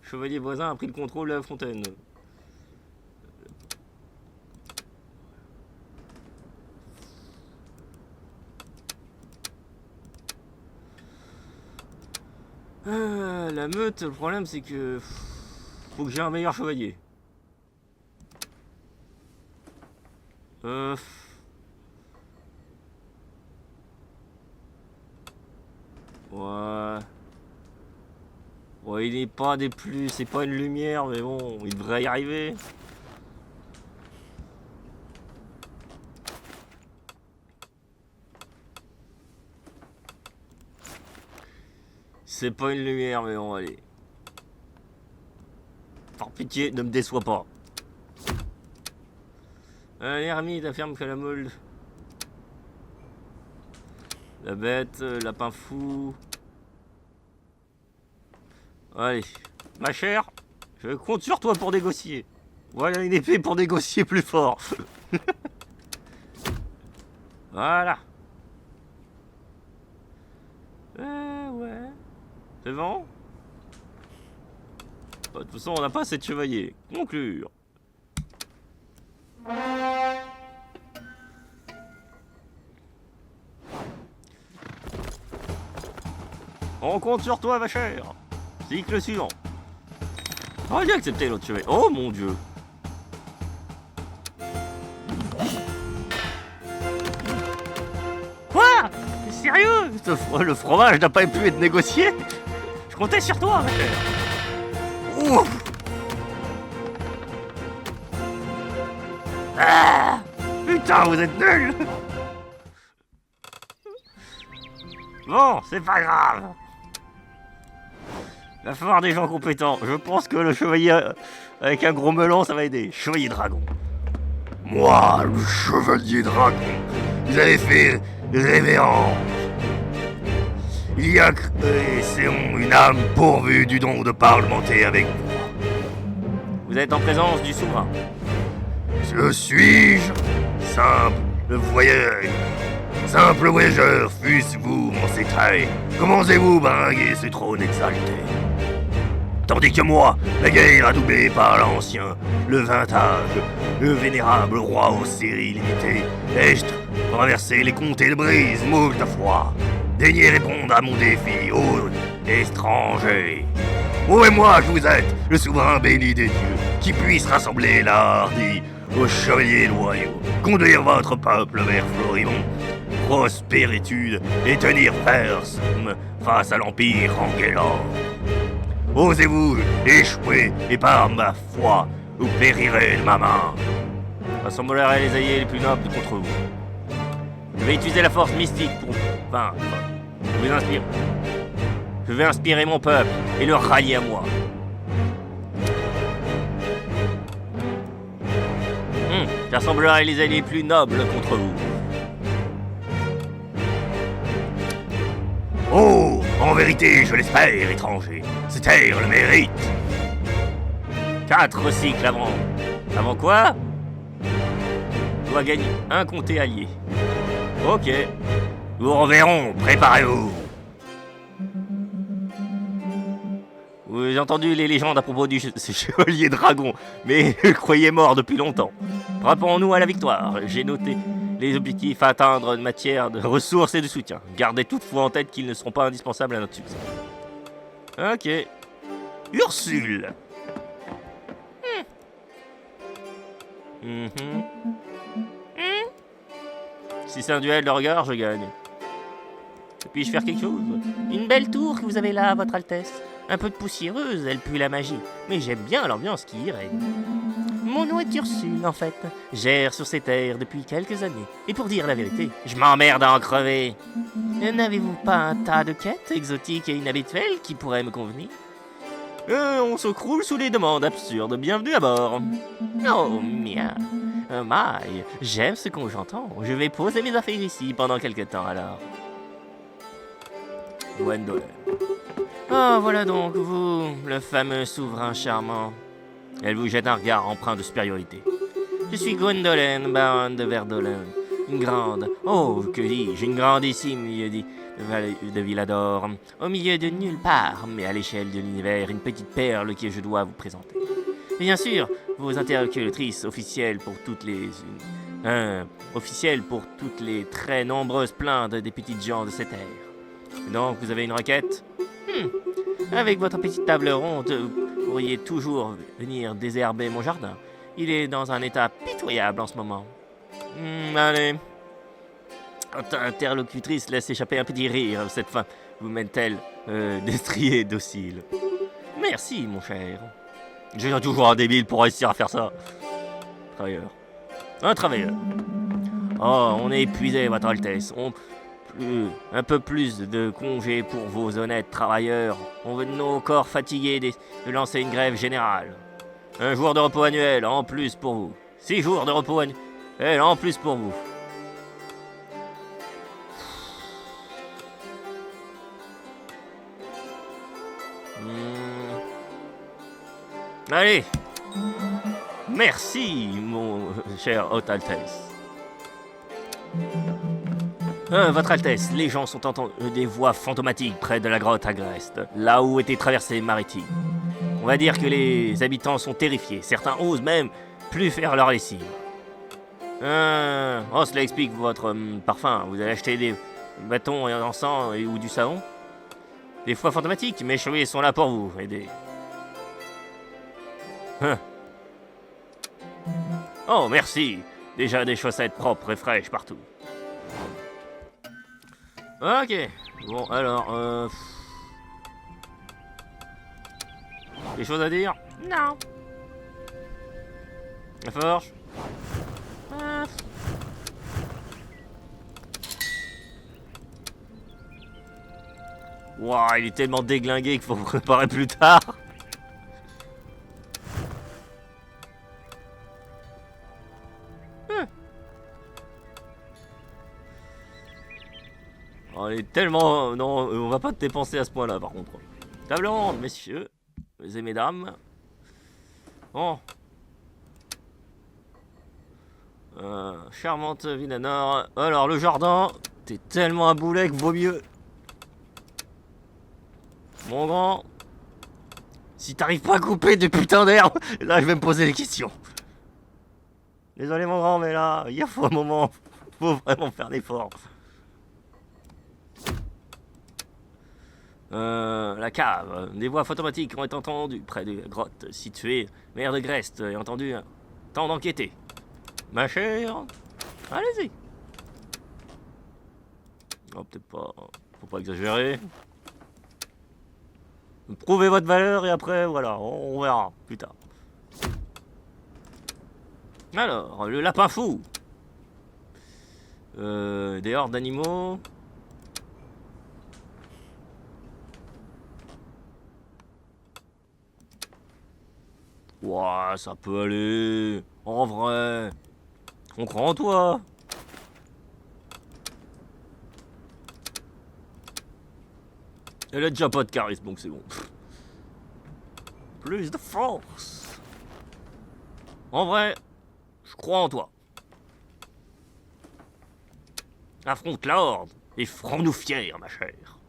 Chevalier voisin a pris le contrôle de la fontaine. La meute, le problème c'est que... Faut que j'ai un meilleur chevalier. Ouais. Bon, il n'est pas des plus... C'est pas une lumière, mais bon, il devrait y arriver. C'est pas une lumière, mais bon, allez. Par pitié, ne me déçois pas. L'ermite affirme que la meule... La bête, lapin fou... Allez, ma chère, je compte sur toi pour négocier. Voilà une épée pour négocier plus fort. Voilà. Ouais. C'est bon? De toute façon, on n'a pas assez de chevaliers. Conclure. On compte sur toi, ma chère. Cycle suivant. Oh, j'ai accepté l'autre chevalier. Oh mon dieu. Quoi? T'es sérieux? Le fromage n'a pas pu être négocié? Je comptais sur toi, ma chère. Ouf. Ah, putain, vous êtes nuls. Bon, c'est pas grave. La foire des gens compétents. Je pense que le chevalier avec un gros melon, ça va aider. Chevalier dragon. Moi, le chevalier dragon. Vous avez fait révérence. Il y a c'est une âme pourvue du don de parlementer avec moi. Vous êtes en présence du souverain. Je suis-je simple voyageur, fusse-vous mon sétail. Commencez-vous baringuer ce trône exalté. Tandis que moi, la guerre adoubée par l'ancien, le vintage, le vénérable roi aux séries limitées, ai-je traversé les comtés de brise moult fois. Daignez répondre à mon défi, ô étranger. Où et moi que vous êtes, le souverain béni des dieux, qui puisse rassembler l'hardi aux chevaliers loyaux, conduire votre peuple vers Florimond, prospéritude et tenir ferme face à l'Empire Anguelor. Osez-vous échouer et par ma foi, vous périrez de ma main. Rassemblerai les alliés les plus nobles contre vous. Je vais utiliser la force mystique pour vaincre. Je vais inspirer mon peuple et le rallier à moi. J'assemblerai les alliés plus nobles contre vous. Oh, en vérité, je l'espère, étranger. Ce terre le mérite. 4 cycles avant. Avant quoi? Je dois gagner un comté allié. Ok. Nous reverrons, préparez-vous. J'ai entendu les légendes à propos du chevalier dragon, mais je le croyais mort depuis longtemps. Rappelons-nous à la victoire. J'ai noté les objectifs à atteindre en matière de ressources et de soutien. Gardez toutefois en tête qu'ils ne seront pas indispensables à notre succès. Ok. Ursule. Si c'est un duel de regard, je gagne. Puis-je faire quelque chose? Une belle tour que vous avez là, votre Altesse. Un peu de poussiéreuse, elle pue la magie. Mais j'aime bien l'ambiance qui y règne. Mon nom est Ursule, en fait. J'erre sur ces terres depuis quelques années. Et pour dire la vérité, je m'emmerde à en crever. N'avez-vous pas un tas de quêtes exotiques et inhabituelles qui pourraient me convenir? On se croule sous les demandes absurdes. Bienvenue à bord. Oh, mien. My, j'aime ce que j'entends. Je vais poser mes affaires ici pendant quelques temps, alors. Gwendolen. Oh, voilà donc vous, le fameux souverain charmant. Elle vous jette un regard empreint de supériorité. Je suis Gwendolen, baronne de Verdolin. Une grande, oh, que dis-je, une grandissime de Villador. Au milieu de nulle part, mais à l'échelle de l'univers, une petite perle que je dois vous présenter. Bien sûr, vos interlocutrices officielles pour toutes les... officielles pour toutes les très nombreuses plaintes des petites gens de cette terre. Donc, vous avez une requête? Avec votre petite table ronde, vous pourriez toujours venir désherber mon jardin. Il est dans un état pitoyable en ce moment. Allez. Votre interlocutrice laisse échapper un petit rire. Cette femme vous mène-t-elle destrier docile? Merci, mon cher. J'ai toujours un débile pour réussir à faire ça. Travailleur. Un travailleur. Oh, on est épuisé, Votre Altesse. Un peu plus de congés pour vos honnêtes travailleurs. On veut de nos corps fatigués de lancer une grève générale. Un jour de repos annuel en plus pour vous. 6 jours de repos annuel en plus pour vous. Allez. Merci, mon cher Haute Altesse. Votre Altesse, les gens sont entendus des voix fantomatiques près de la grotte Agreste, là où était traversée maritime. On va dire que les habitants sont terrifiés. Certains osent même plus faire leur lessive. Oh, cela explique votre parfum. Vous allez acheter des bâtons et un encens ou du savon? Des voix fantomatiques, mes chevaliers sont là pour vous aider. Oh, merci. Déjà des chaussettes propres et fraîches partout. Ok. Bon, alors, des choses à dire? Non. La forge? Ouah, il est tellement déglingué qu'il faut préparer plus tard. On est tellement... Non, on va pas te dépenser à ce point-là, par contre. Table ronde, messieurs et mesdames. Bon. Charmante Villanor. Alors, le jardin, t'es tellement un boulet que vaut mieux. Mon grand, si t'arrives pas à couper des putains d'herbes, là, je vais me poser des questions. Désolé, mon grand, mais là, il faut un moment, faut vraiment faire l'effort. La cave. Des voix automatiques ont été entendues près de la grotte située. Maire de Grest a entendu un temps d'enquêter. Ma chère, allez-y. Oh, peut-être pas. Faut pas exagérer. Prouvez votre valeur et après, voilà, on verra plus tard. Alors, le lapin fou. Des hordes d'animaux. Ouah, ça peut aller. En vrai. On croit en toi. Elle a déjà pas de charisme, donc c'est bon. Plus de force. En vrai, je crois en toi. Affronte la horde et rends-nous fiers, ma chère.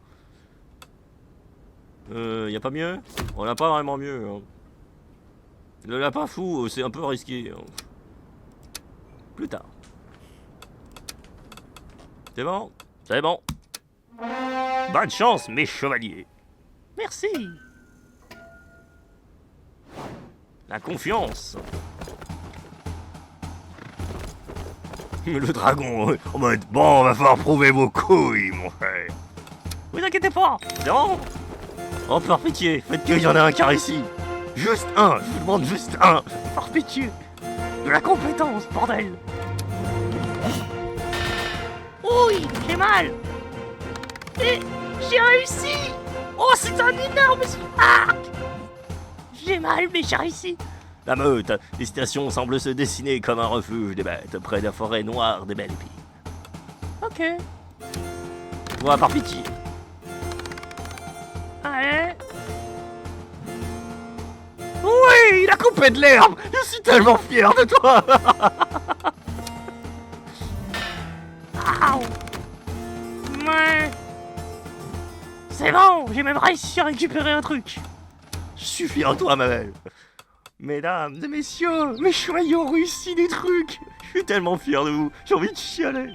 Y a pas mieux? On n'a pas vraiment mieux. Hein. Le lapin fou, c'est un peu risqué. Hein. Plus tard. C'est bon? C'est bon. Bonne chance, mes chevaliers. Merci. La confiance. Le dragon, en mode, bon, on va falloir prouver vos couilles, mon frère. Vous inquiétez pas, non. Oh, par pitié, faites qu'il y en ait un car ici. Juste un, je vous demande juste un. Par pitié. De la compétence, bordel. Oui, j'ai mal. Et j'ai réussi. Oh, c'est un énorme spark. J'ai mal, mais j'ai réussi. La meute, destination semble se dessiner comme un refuge des bêtes près de la forêt noire des belles épines. Ok. Toi, par pitié. Allez. Oui, il a coupé de l'herbe. Je suis tellement fier de toi. Ouais. C'est bon, j'ai même réussi à récupérer un truc. Je suis fier de toi, ma belle. Mesdames et messieurs, mes chevaliers ont réussi des trucs. Je suis tellement fier de vous, j'ai envie de chialer.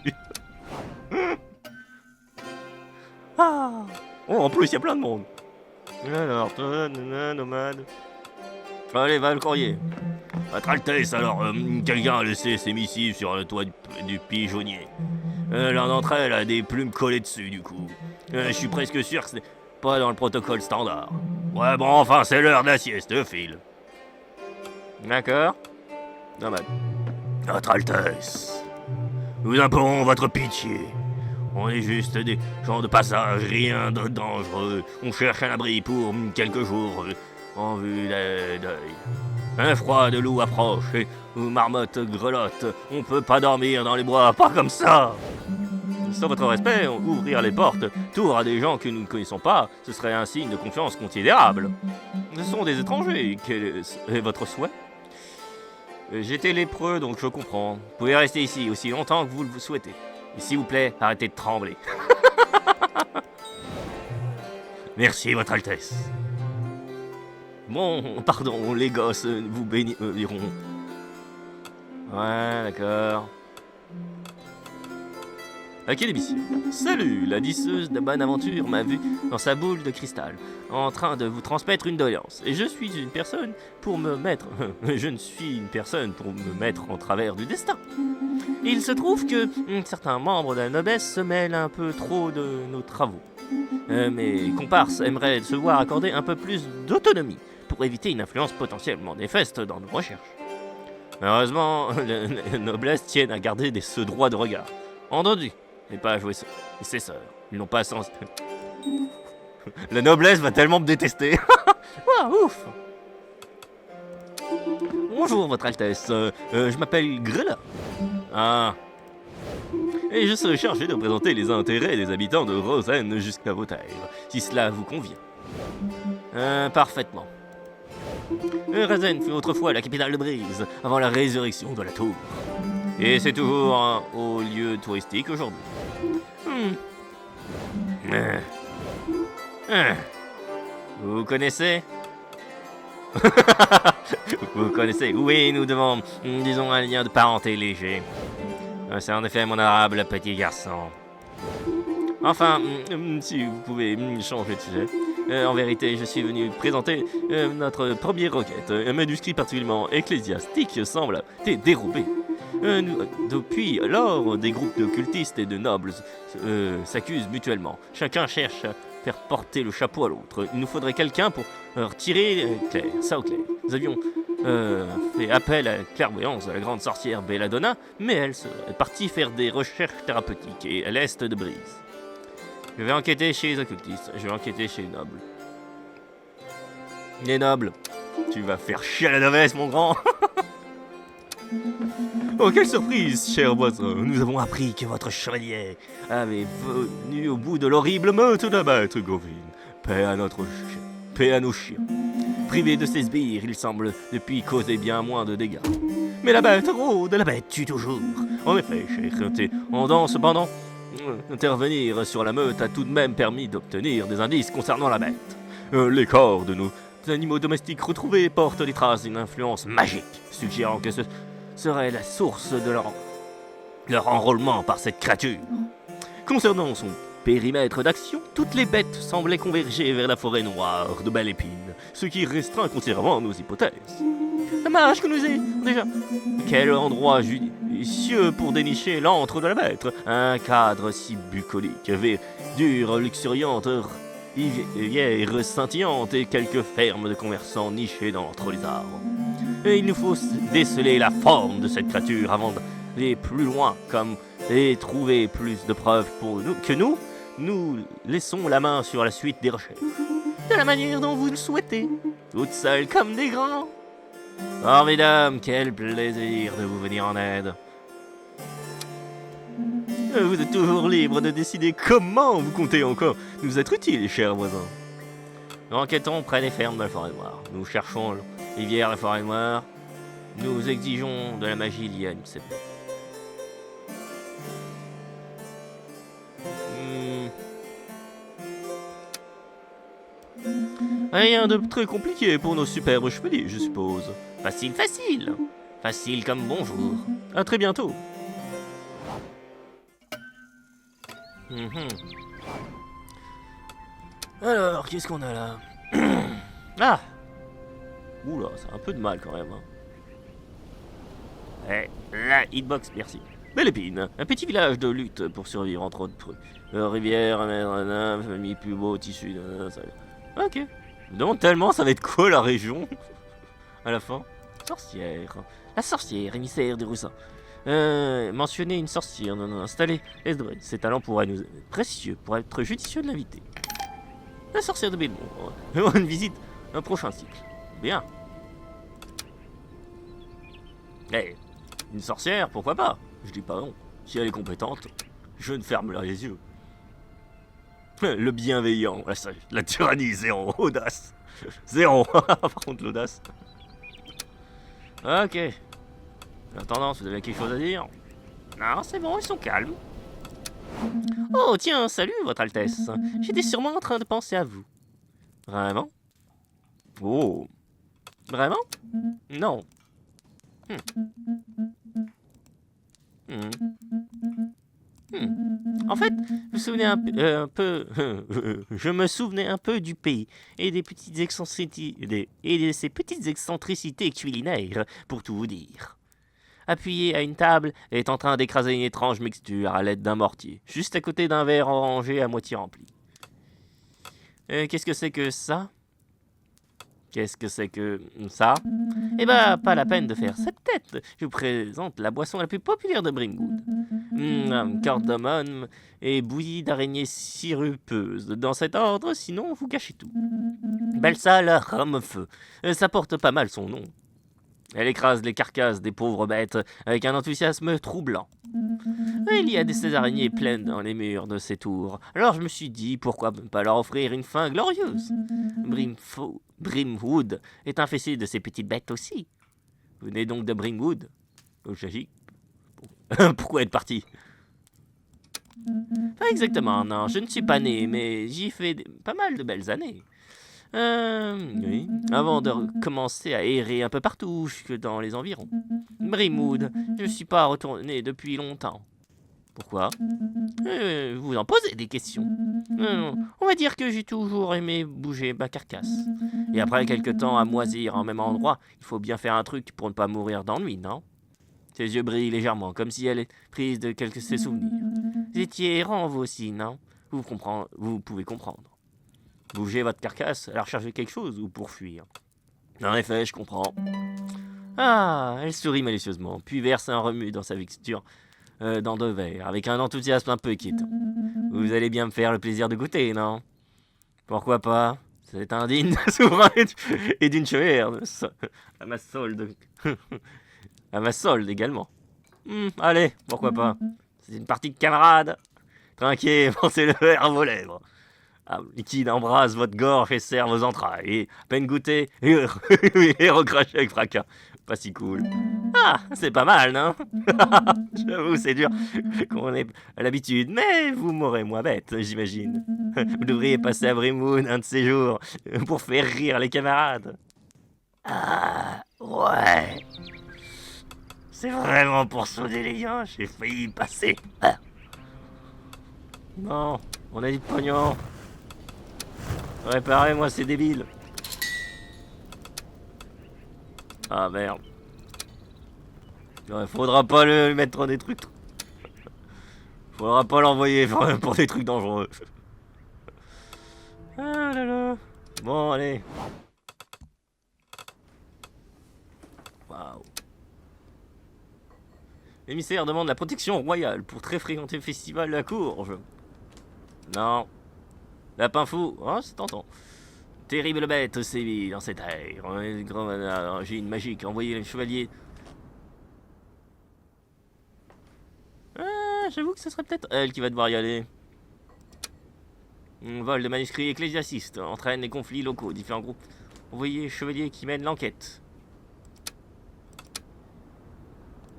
Ah. Oh, en plus, il y a plein de monde. Alors, nomade. Allez, va le courrier. Votre Altesse, alors, quelqu'un a laissé ses missives sur le toit du pigeonnier. L'un d'entre elles a des plumes collées dessus, du coup. Je suis presque sûr que c'est pas dans le protocole standard. Ouais, bon, enfin, c'est l'heure de la sieste, Phil. D'accord. Normal. Votre Altesse, nous implorons votre pitié. On est juste des gens de passage, rien de dangereux. On cherche un abri pour quelques jours en vue d'un deuil. Un froid de loup approche et une marmotte grelotte. On peut pas dormir dans les bois, pas comme ça. Sans votre respect, ouvrir les portes, tour à des gens que nous ne connaissons pas, ce serait un signe de confiance considérable. Ce sont des étrangers. Quel est votre souhait? J'étais lépreux, donc je comprends. Vous pouvez rester ici aussi longtemps que vous le souhaitez. Et s'il vous plaît, arrêtez de trembler. Merci, votre Altesse. Bon, pardon, les gosses vous béniront. Ouais, d'accord. Ok, les messieurs. Salut, la disseuse de bonne aventure m'a vu dans sa boule de cristal, en train de vous transmettre une doléance. Et je suis une personne pour me mettre... je ne suis une personne pour me mettre en travers du destin. Il se trouve que certains membres de la noblesse se mêlent un peu trop de nos travaux. Mes comparses aimeraient se voir accorder un peu plus d'autonomie pour éviter une influence potentiellement néfaste dans nos recherches. Malheureusement, la noblesse tiennent à garder ce droit de regard. Entendu, mais pas à jouer ses sœurs. Ils n'ont pas sens. La noblesse va tellement me détester. Ouah, ouf. Bonjour, votre Altesse. Je m'appelle Grella. Ah. Et je serai chargé de représenter les intérêts des habitants de Rosen jusqu'à vos terres, si cela vous convient. Parfaitement. Rosen fut autrefois la capitale de Brise, avant la résurrection de la tour. Et c'est toujours un haut lieu touristique aujourd'hui. Vous connaissez? Vous connaissez? Oui, nous devons, disons, un lien de parenté léger. C'est en effet mon adorable petit garçon. Enfin, si vous pouvez changer de sujet. En vérité, je suis venu présenter notre première requête. Un manuscrit particulièrement ecclésiastique semble dérobé. Depuis lors, des groupes de cultistes et de nobles s'accusent mutuellement. Chacun cherche à faire porter le chapeau à l'autre. Il nous faudrait quelqu'un pour retirer ça au clair. Nous avions fait appel à la clairvoyance de la grande sorcière Belladonna, mais elle est partie faire des recherches thérapeutiques à l'est de Brise. Je vais enquêter chez les occultistes, je vais enquêter chez les nobles. Les nobles, tu vas faire chier à la noblesse, mon grand. Oh, quelle surprise, cher voisin. Nous avons appris que votre chevalier avait venu au bout de l'horrible meute d'abattre Gauvin. Paix à nos chiens. Privé de ses sbires, il semble depuis causer bien moins de dégâts. Mais la bête rôde, la bête tue toujours. En effet, cher intendant, cependant, intervenir sur la meute a tout de même permis d'obtenir des indices concernant la bête. Les corps de nos animaux domestiques retrouvés portent des traces d'une influence magique, suggérant que ce serait la source de leur enrôlement par cette créature. Concernant son périmètre d'action, toutes les bêtes semblaient converger vers la forêt noire de Belle Épine, ce qui restreint considérablement nos hypothèses. Dommage que nous ayons déjà... Quel endroit judicieux pour dénicher l'antre de la bête. Un cadre si bucolique, verdure luxuriante, rivière scintillante et quelques fermes de commerçants nichées entre les arbres. Et il nous faut déceler la forme de cette créature avant d'aller plus loin, et trouver plus de preuves pour nous laissons la main sur la suite des recherches. De la manière dont vous le souhaitez, toutes seules comme des grands. Oh mesdames, quel plaisir de vous venir en aide. Vous êtes toujours libre de décider comment vous comptez encore nous être utiles, chers voisins. Nous enquêtons près des fermes de la forêt noire. Nous cherchons la rivière de la forêt noire. Nous exigeons de la magie liée à cette bête. Rien de très compliqué pour nos superbes chevaliers, je suppose. Facile, facile. Facile comme bonjour. À très bientôt. Alors, qu'est-ce qu'on a là? Ah! Oula, c'est un peu de mal quand même. Hein. La hitbox, merci. Belle épine, un petit village de lutte pour survivre entre autres. Rivière, famille plus beau, tissu. Ok. Je me demande tellement ça va être quoi la région à la fin. Sorcière. La sorcière, émissaire des Roussins. Mentionner une sorcière, non, installer Esdred. Ses talents pourraient nous être précieux pour être judicieux de l'inviter. La sorcière de Belmont. Une visite un prochain cycle. Bien. Une sorcière, pourquoi pas? Je dis pas non. Si elle est compétente, je ne ferme là les yeux. Le bienveillant, la tyrannie, zéro. Audace. Zéro. Par contre, l'audace. Ok. En attendant, vous avez quelque chose à dire? Non, c'est bon, ils sont calmes. Oh, tiens, salut, Votre Altesse. J'étais sûrement en train de penser à vous. Vraiment? Oh. Vraiment? Non. En fait, je me souvenais un peu, je me souvenais un peu du pays et des petites excentricités, et de ses petites excentricités culinaires, pour tout vous dire. Appuyé à une table, elle est en train d'écraser une étrange mixture à l'aide d'un mortier, juste à côté d'un verre orangé à moitié rempli. Qu'est-ce que c'est que ça? Qu'est-ce que c'est que ça? Eh ben, pas la peine de faire cette tête. Je vous présente la boisson la plus populaire de Bringwood. Cardamome et bouillie d'araignées sirupeuses. Dans cet ordre, sinon vous gâchez tout. Belsa la rame-feu. Ça porte pas mal son nom. Elle écrase les carcasses des pauvres bêtes avec un enthousiasme troublant. Il y a ces araignées pleines dans les murs de ces tours. Alors je me suis dit, pourquoi ne pas leur offrir une fin glorieuse? Brimwood est infesté de ces petites bêtes aussi. Vous venez donc de Brimwood? Pourquoi être parti? Pas exactement, non, je ne suis pas né, mais j'y fais pas mal de belles années. Oui, avant de commencer à errer un peu partout, jusque dans les environs. Brimwood, je ne suis pas retourné depuis longtemps. Pourquoi? Vous en posez des questions. On va dire que j'ai toujours aimé bouger ma carcasse. Et après quelque temps à moisir en même endroit, il faut bien faire un truc pour ne pas mourir d'ennui, non? Ses yeux brillent légèrement, comme si elle est prise de quelques de ses souvenirs. Vous étiez errant, vous aussi, non? Vous pouvez comprendre. Bougez votre carcasse, à la recherche de quelque chose ou pour fuir. En effet, je comprends. Ah, elle sourit malicieusement, puis verse un remue dans sa mixture dans 2 verres, avec un enthousiasme un peu inquiétant. Vous allez bien me faire le plaisir de goûter, non? Pourquoi pas? C'est indigne d'un souverain et d'une chevalière à ma solde. À ma solde également. Allez, pourquoi pas? C'est une partie de camarade. Trinquez, pensez le verre à vos lèvres. Liquide embrase votre gorge et serre vos entrailles. Et à peine goûté, et recrachez avec fracas. Pas si cool. Ah, c'est pas mal, non? J'avoue, c'est dur qu'on ait l'habitude, mais vous m'aurez moins bête, j'imagine. Vous devriez passer à Brimwood un de ces jours pour faire rire les camarades. Ah, ouais. C'est vraiment pour souder les liens, j'ai failli y passer. Non, on a dit de pognon. Réparez-moi ces débiles. Ah merde. Ouais, faudra pas le mettre dans des trucs. Faudra pas l'envoyer pour des trucs dangereux. Ah là là. Bon, allez. Waouh. L'émissaire demande la protection royale pour très fréquenter le festival de la courge. Non. Lapin fou. Oh, c'est tentant. Terrible bête sévit dans cette terre. J'ai une magique. Envoyez les chevaliers. J'avoue que ce serait peut-être elle qui va devoir y aller. Vol de manuscrits ecclésiastistes entraîne les conflits locaux. Différents groupes. Envoyez les chevaliers qui mènent l'enquête.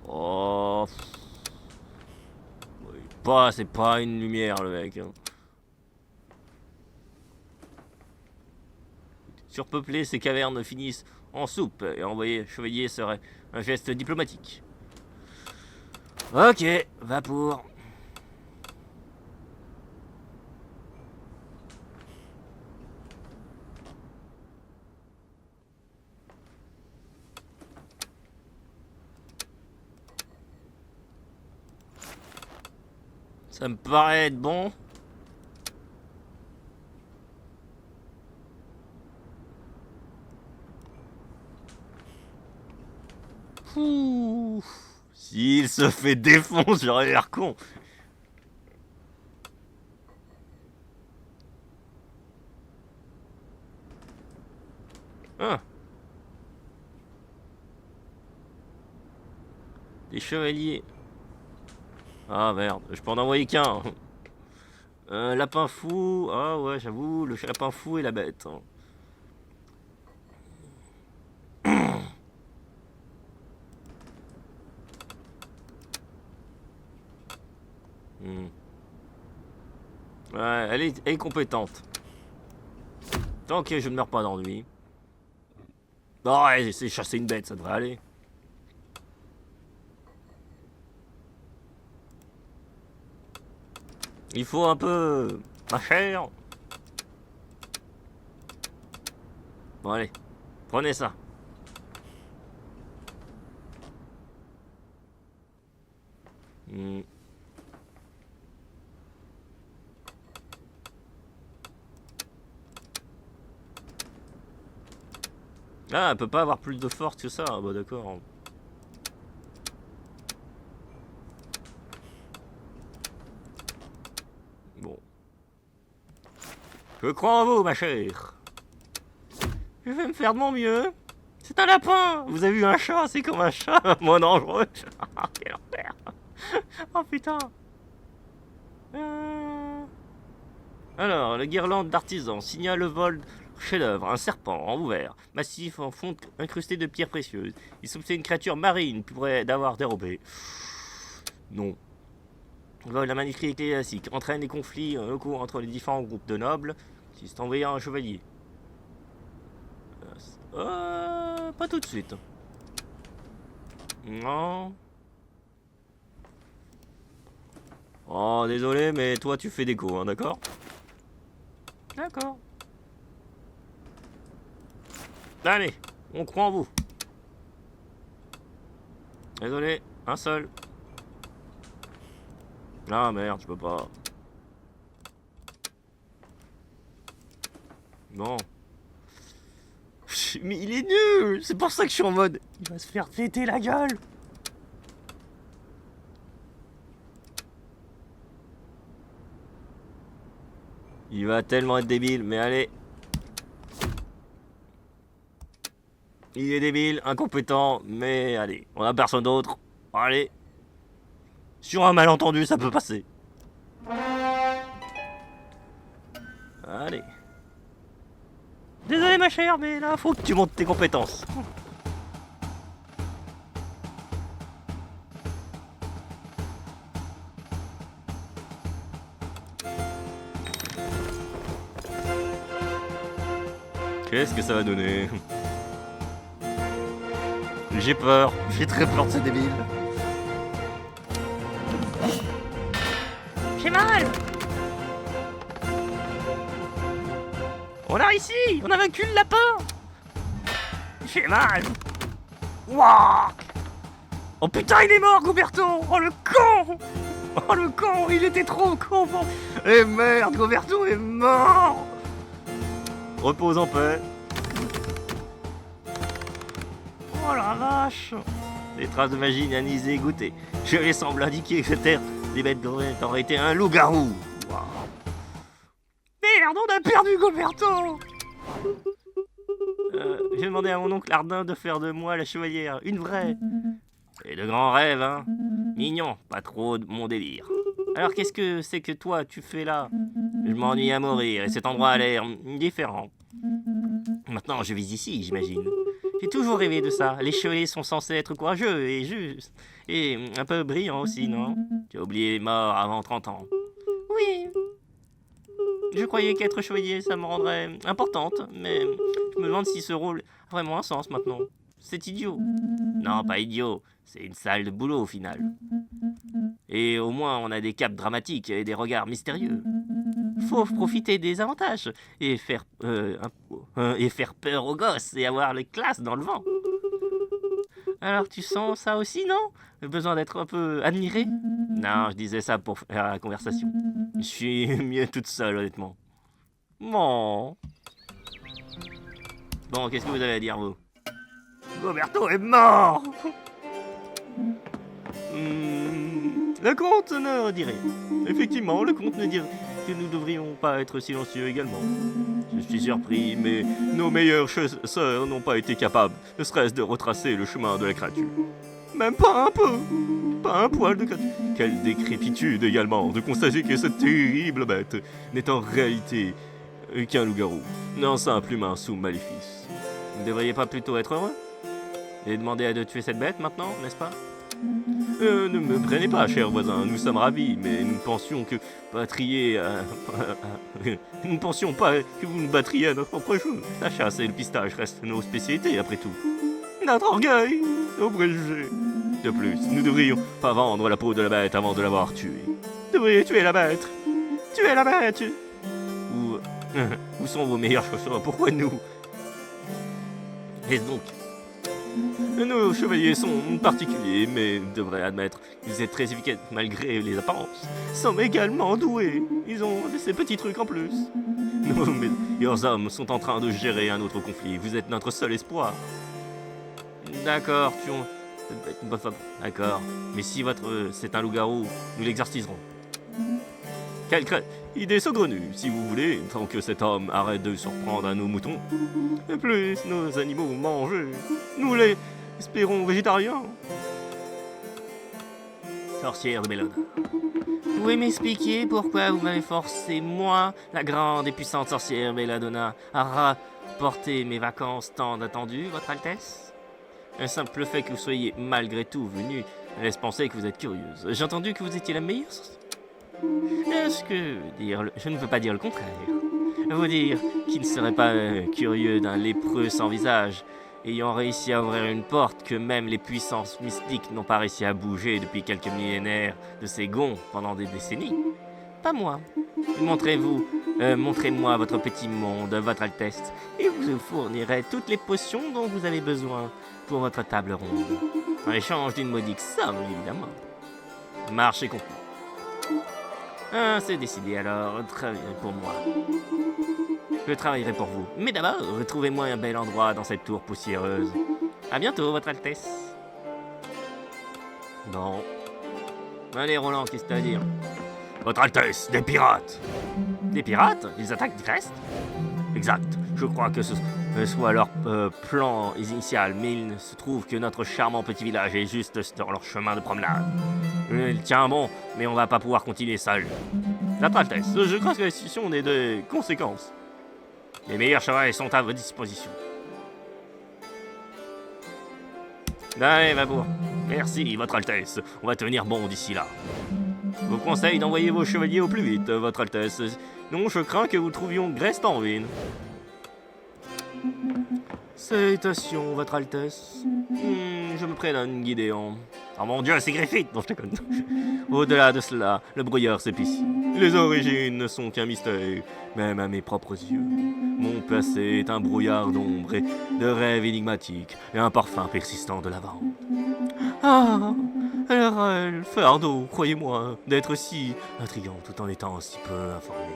Oh. Oui, c'est pas une lumière, le mec. Surpeupler ces cavernes finissent en soupe et envoyer chevalier serait un geste diplomatique. Ok, va pour. Ça me paraît être bon. Ouh. S'il se fait défoncer, j'aurais l'air con. Ah. Des chevaliers. Ah merde, je peux en envoyer qu'un. Un lapin fou. Ah ouais, j'avoue, le lapin fou et la bête. Ouais, elle est compétente. Tant que je ne meurs pas d'ennui. Oh, ouais, c'est chasser une bête, ça devrait aller. Il faut un peu... ma chère. Bon, allez. Prenez ça. Ah, elle peut pas avoir plus de force que ça. Ah, bah d'accord. Bon. Je crois en vous, ma chère. Je vais me faire de mon mieux. C'est un lapin. Vous avez vu un chat, c'est comme un chat. Moins dangereux. Quel enfer. Oh putain. Alors, la guirlande d'artisan signale le vol chef-d'œuvre, un serpent en ouvert, massif en fonte incrusté de pierres précieuses. Il soupçonne une créature marine qui pourrait d'avoir dérobé. Non. Vol un manuscrit classique, entraîne des conflits locaux entre les différents groupes de nobles, qui s'est envoyé un chevalier. Pas tout de suite. Non. Oh, désolé, mais toi tu fais déco, hein, d'accord? D'accord. Allez, on croit en vous. Désolé, un seul. Ah merde, je peux pas. Non. Mais il est nul. C'est pour ça que je suis en mode... il va se faire péter la gueule. Il va tellement être débile, mais allez. Il est débile, incompétent, mais allez. On a personne d'autre. Allez. Sur un malentendu, ça peut passer. Allez. Désolé ma chère, mais là, faut que tu montes tes compétences. Qu'est-ce que ça va donner? J'ai peur, j'ai très peur de ce débile. J'ai mal. On a réussi, on a vaincu le lapin. J'ai mal. Wouah. Oh putain, il est mort, Gouberton. Oh le con. Oh le con, il était trop con. Eh merde, Gouberton est mort. Repose en paix. Oh la vache. Des traces de magie inanisées goûtées. Je les semble indiquer que terre des bêtes d'Orient aurait été un loup-garou. Wow. Merde, on a perdu Gouberton. J'ai demandé à mon oncle Ardin de faire de moi la chevalière, une vraie. Et de grands rêves, hein. Mignon, pas trop mon délire. Alors qu'est-ce que c'est que toi tu fais là? Je m'ennuie à mourir et cet endroit a l'air différent. Maintenant je vis ici, j'imagine. J'ai toujours rêvé de ça. Les chevaliers sont censés être courageux et justes. Et un peu brillants aussi, non? Tu as oublié les morts avant 30 ans. Oui. Je croyais qu'être chevalier, ça me rendrait importante, mais je me demande si ce rôle a vraiment un sens maintenant. C'est idiot. Non, pas idiot. C'est une salle de boulot au final. Et au moins, on a des capes dramatiques et des regards mystérieux. Faut profiter des avantages et faire peur aux gosses et avoir les classes dans le vent. Alors tu sens ça aussi, non? Le besoin d'être un peu admiré? Non, je disais ça pour faire la conversation. Je suis mieux toute seule, honnêtement. Bon. Bon, qu'est-ce que vous avez à dire, vous? Roberto est mort. Le comte ne dirait. Effectivement, le comte ne dirait que nous devrions pas être silencieux également. Je suis surpris, mais nos meilleures sœurs n'ont pas été capables, ne serait-ce de retracer le chemin de la créature. Même pas un peu. Pas un poil de créature. Quelle décrépitude également de constater que cette terrible bête n'est en réalité qu'un loup-garou, un simple humain sous maléfice. Vous ne devriez pas plutôt être heureux et demander de tuer cette bête maintenant, n'est-ce pas? Ne me prenez pas, cher voisin, nous sommes ravis, mais nous pensions que nous pensions pas que vous nous battriez à notre propre jeu. La chasse et le pistage restent nos spécialités, après tout. Notre orgueil, nos préjugés. De plus, nous devrions pas vendre la peau de la bête avant de l'avoir tuée. Vous devriez tuer la bête. Tuer la bête. Où sont vos meilleurs chaussures? Pourquoi nous? Et donc, nos chevaliers sont particuliers, mais devraient admettre qu'ils sont très efficaces malgré les apparences. Ils sont également doués. Ils ont ces petits trucs en plus. Nos meilleurs hommes sont en train de gérer un autre conflit. Vous êtes notre seul espoir. D'accord, tuons. D'accord. Mais si c'est un loup-garou, nous l'exorciserons. Quelle idée saugrenue, si vous voulez, tant que cet homme arrête de surprendre à nos moutons. Et plus nos animaux mangent, nous les espérons végétariens. Sorcière de Bellona. Pouvez m'expliquer pourquoi vous m'avez forcé, moi, la grande et puissante sorcière Belladonna, à rapporter mes vacances tant attendues, Votre Altesse? Un simple fait que vous soyez malgré tout venu laisse penser que vous êtes curieuse. J'ai entendu que vous étiez la meilleure sorcière. Je ne veux pas dire le contraire. Vous dire qu'il ne serait pas curieux d'un lépreux sans visage, ayant réussi à ouvrir une porte que même les puissances mystiques n'ont pas réussi à bouger depuis quelques millénaires de ces gonds pendant des décennies. Pas moi. Montrez-moi votre petit monde, Votre Altesse, et vous fournirez toutes les potions dont vous avez besoin pour votre table ronde. En échange d'une modique somme, évidemment. Marché conclu. Ah, c'est décidé alors, travaillez pour moi. Je travaillerai pour vous. Mais d'abord, trouvez-moi un bel endroit dans cette tour poussiéreuse. À bientôt, Votre Altesse. Bon. Allez, Roland, qu'est-ce que t'as à dire? Votre Altesse, des pirates! Des pirates? Ils attaquent Grest? Exact. Je crois que ce soit leur plan initial, mais il se trouve que notre charmant petit village est juste sur leur chemin de promenade. Il tient bon, mais on va pas pouvoir continuer seul. Votre Altesse, je crains que la situation ait des conséquences. Les meilleurs chevaliers sont à votre disposition. Allez, Vabour. Merci, Votre Altesse. On va tenir bon d'ici là. Je vous conseille d'envoyer vos chevaliers au plus vite, Votre Altesse. Non, je crains que vous trouvions Grest en ruine. Salutations, Votre Altesse. Je me prénomme Gideon. Oh mon Dieu, c'est Griffith! Non, je déconne. Au-delà de cela, le brouillard s'épaissit. Les origines ne sont qu'un mystère, même à mes propres yeux. Mon passé est un brouillard d'ombre et de rêves énigmatiques et un parfum persistant de lavande. Ah, le fardeau, croyez-moi, d'être si intriguant tout en étant si peu informé.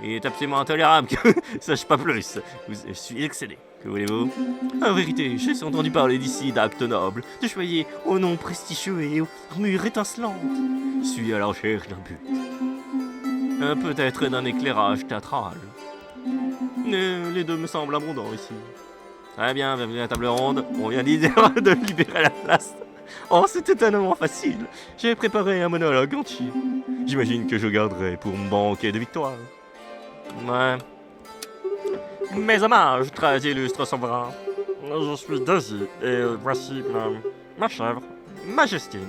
Il est absolument intolérable que sache pas plus. Je suis excédé. Que voulez-vous? En vérité, j'ai entendu parler d'ici d'actes nobles, de chevaliers au nom prestigieux et aux armures étincelantes. Je suis à la recherche d'un but. Peut-être d'un éclairage théâtral. Les deux me semblent abondants ici. Très bien, bienvenue à la table ronde. On vient d'idée de libérer la place. Oh, c'était étonnamment facile. J'ai préparé un monologue entier. J'imagine que je garderai pour mon banquet de victoire. Ouais. Mes hommages, très illustre souverain. Je suis Daisy, et voici ma chèvre, Majestine.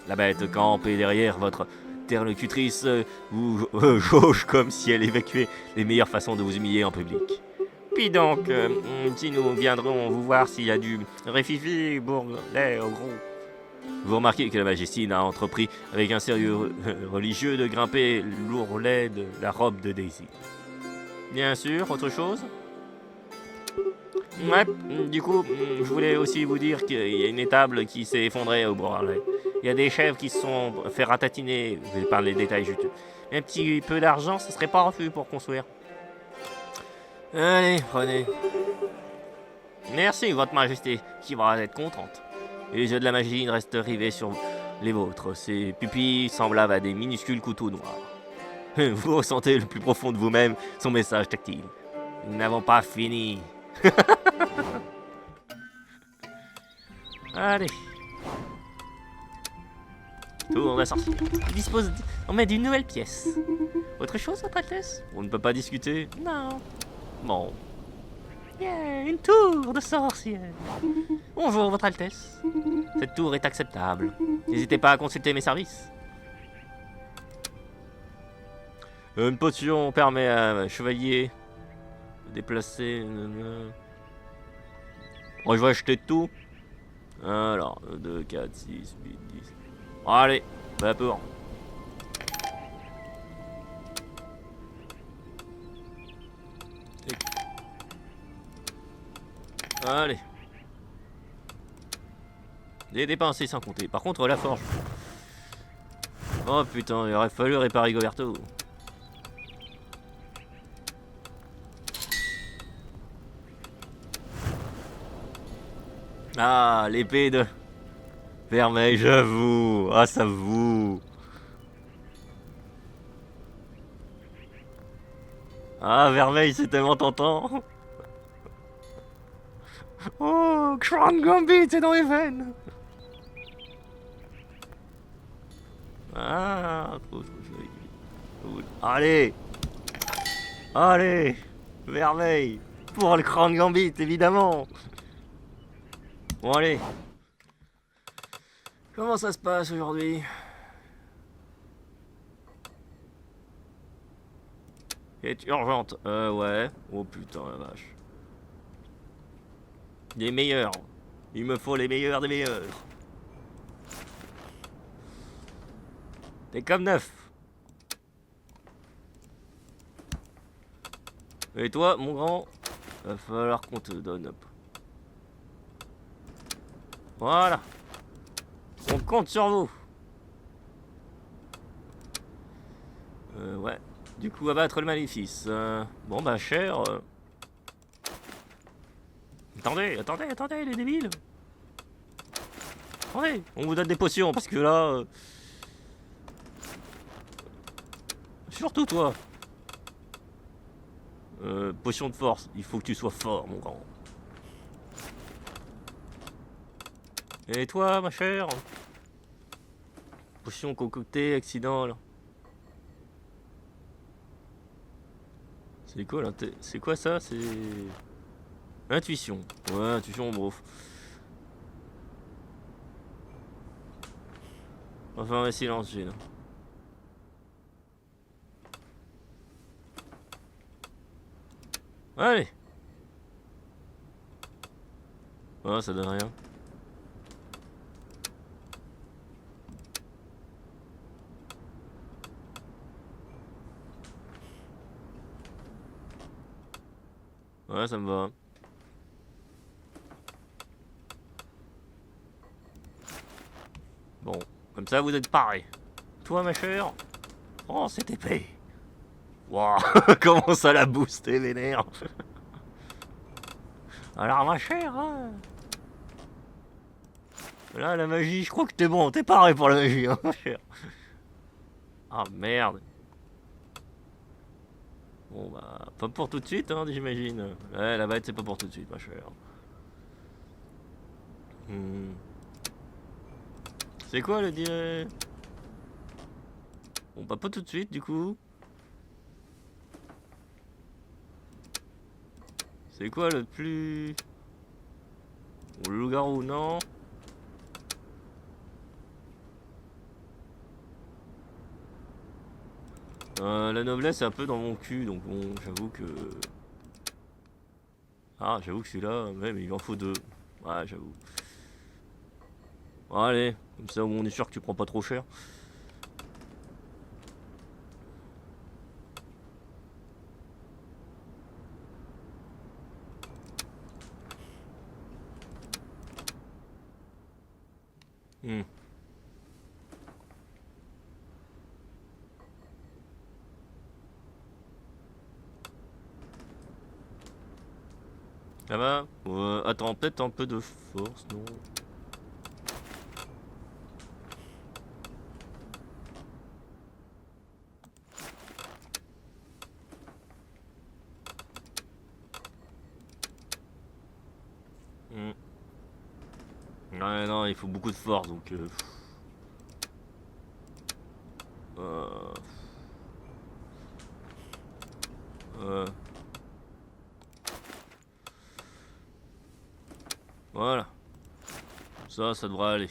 La bête campée derrière votre interlocutrice vous jauge comme si elle évacuait les meilleures façons de vous humilier en public. Puis donc, si nous viendrons vous voir s'il y a du réfifi, bourgelet au gros. Vous remarquez que la Majestine a entrepris avec un sérieux religieux de grimper l'ourlet de la robe de Daisy. Bien sûr, autre chose? Ouais, du coup, je voulais aussi vous dire qu'il y a une étable qui s'est effondrée au bourrelet. Il y a des chèvres qui se sont fait ratatiner. Je vais pas les détails juste. Un petit peu d'argent, ça serait pas refus pour construire. Allez, prenez. Merci, votre majesté, qui va être contente. Et les yeux de la magie restent rivés sur les vôtres. Ces pupilles semblables à des minuscules couteaux noirs. Vous ressentez le plus profond de vous-même son message tactile. Nous n'avons pas fini. Allez. Tour de sorcier. Il dispose. On met d'une nouvelle pièce. Autre chose, votre Altesse? On ne peut pas discuter? Non. Bon. Yeah, une tour de sorcière. Bonjour, votre Altesse. Cette tour est acceptable. N'hésitez pas à consulter mes services. Une potion permet à un chevalier de déplacer. Bon, je vais acheter tout. Alors, 2, 4, 6, 8, 10. Allez, vapeur. Allez. J'ai dépensé sans compter. Par contre, la forge. Oh putain, il aurait fallu réparer Goberto. Ah, l'épée de Vermeil, j'avoue. Ah, ça vous. Ah, Vermeil, c'est tellement tentant. Oh, Crown Gambit, c'est dans les veines. Ah, trop joli. Cool. Allez. Allez. Vermeil. Pour le Crown Gambit, évidemment. Bon, allez. Comment ça se passe aujourd'hui? Est urgente. Ouais. Oh putain, la vache. Les meilleurs. Il me faut les meilleurs des meilleurs. T'es comme neuf. Et toi, mon grand, va falloir qu'on te donne. Voilà. On compte sur vous. Ouais. Du coup, abattre le maléfice. Bon, bah, cher. Attendez, les débiles. Attendez, on vous donne des potions, parce que là... Surtout toi. Potion de force. Il faut que tu sois fort, mon grand. Et toi, ma chère? Potion concoctée, accident, là. C'est quoi, là? C'est quoi, ça? C'est... Intuition. Ouais, intuition, brof. Enfin, un silence, j'ai là. Allez. Oh, ça donne rien. Ouais, ça me va. Bon, comme ça vous êtes parés. Toi, ma chère. Oh, cette épée. Waouh, comment ça l'a boosté, vénère. Alors, ma chère, hein. Là, la magie, je crois que t'es bon. T'es paré pour la magie, hein, ma chère. Ah, merde. Bon, bah, pas pour tout de suite, hein, j'imagine. Ouais, la bête, c'est pas pour tout de suite, ma chère. C'est quoi le dire? Bon, bah, pas tout de suite, du coup. C'est quoi le plus... Bon, le loup-garou, non. La noblesse est un peu dans mon cul, donc bon, j'avoue que... Ah, j'avoue que celui-là, même, il en faut deux. Ouais, j'avoue. Bon, allez, comme ça, on est sûr que tu prends pas trop cher. Ça va? Attends, peut-être un peu de force, non? Ouais, non, il faut beaucoup de force, donc... Voilà. Ça devrait aller.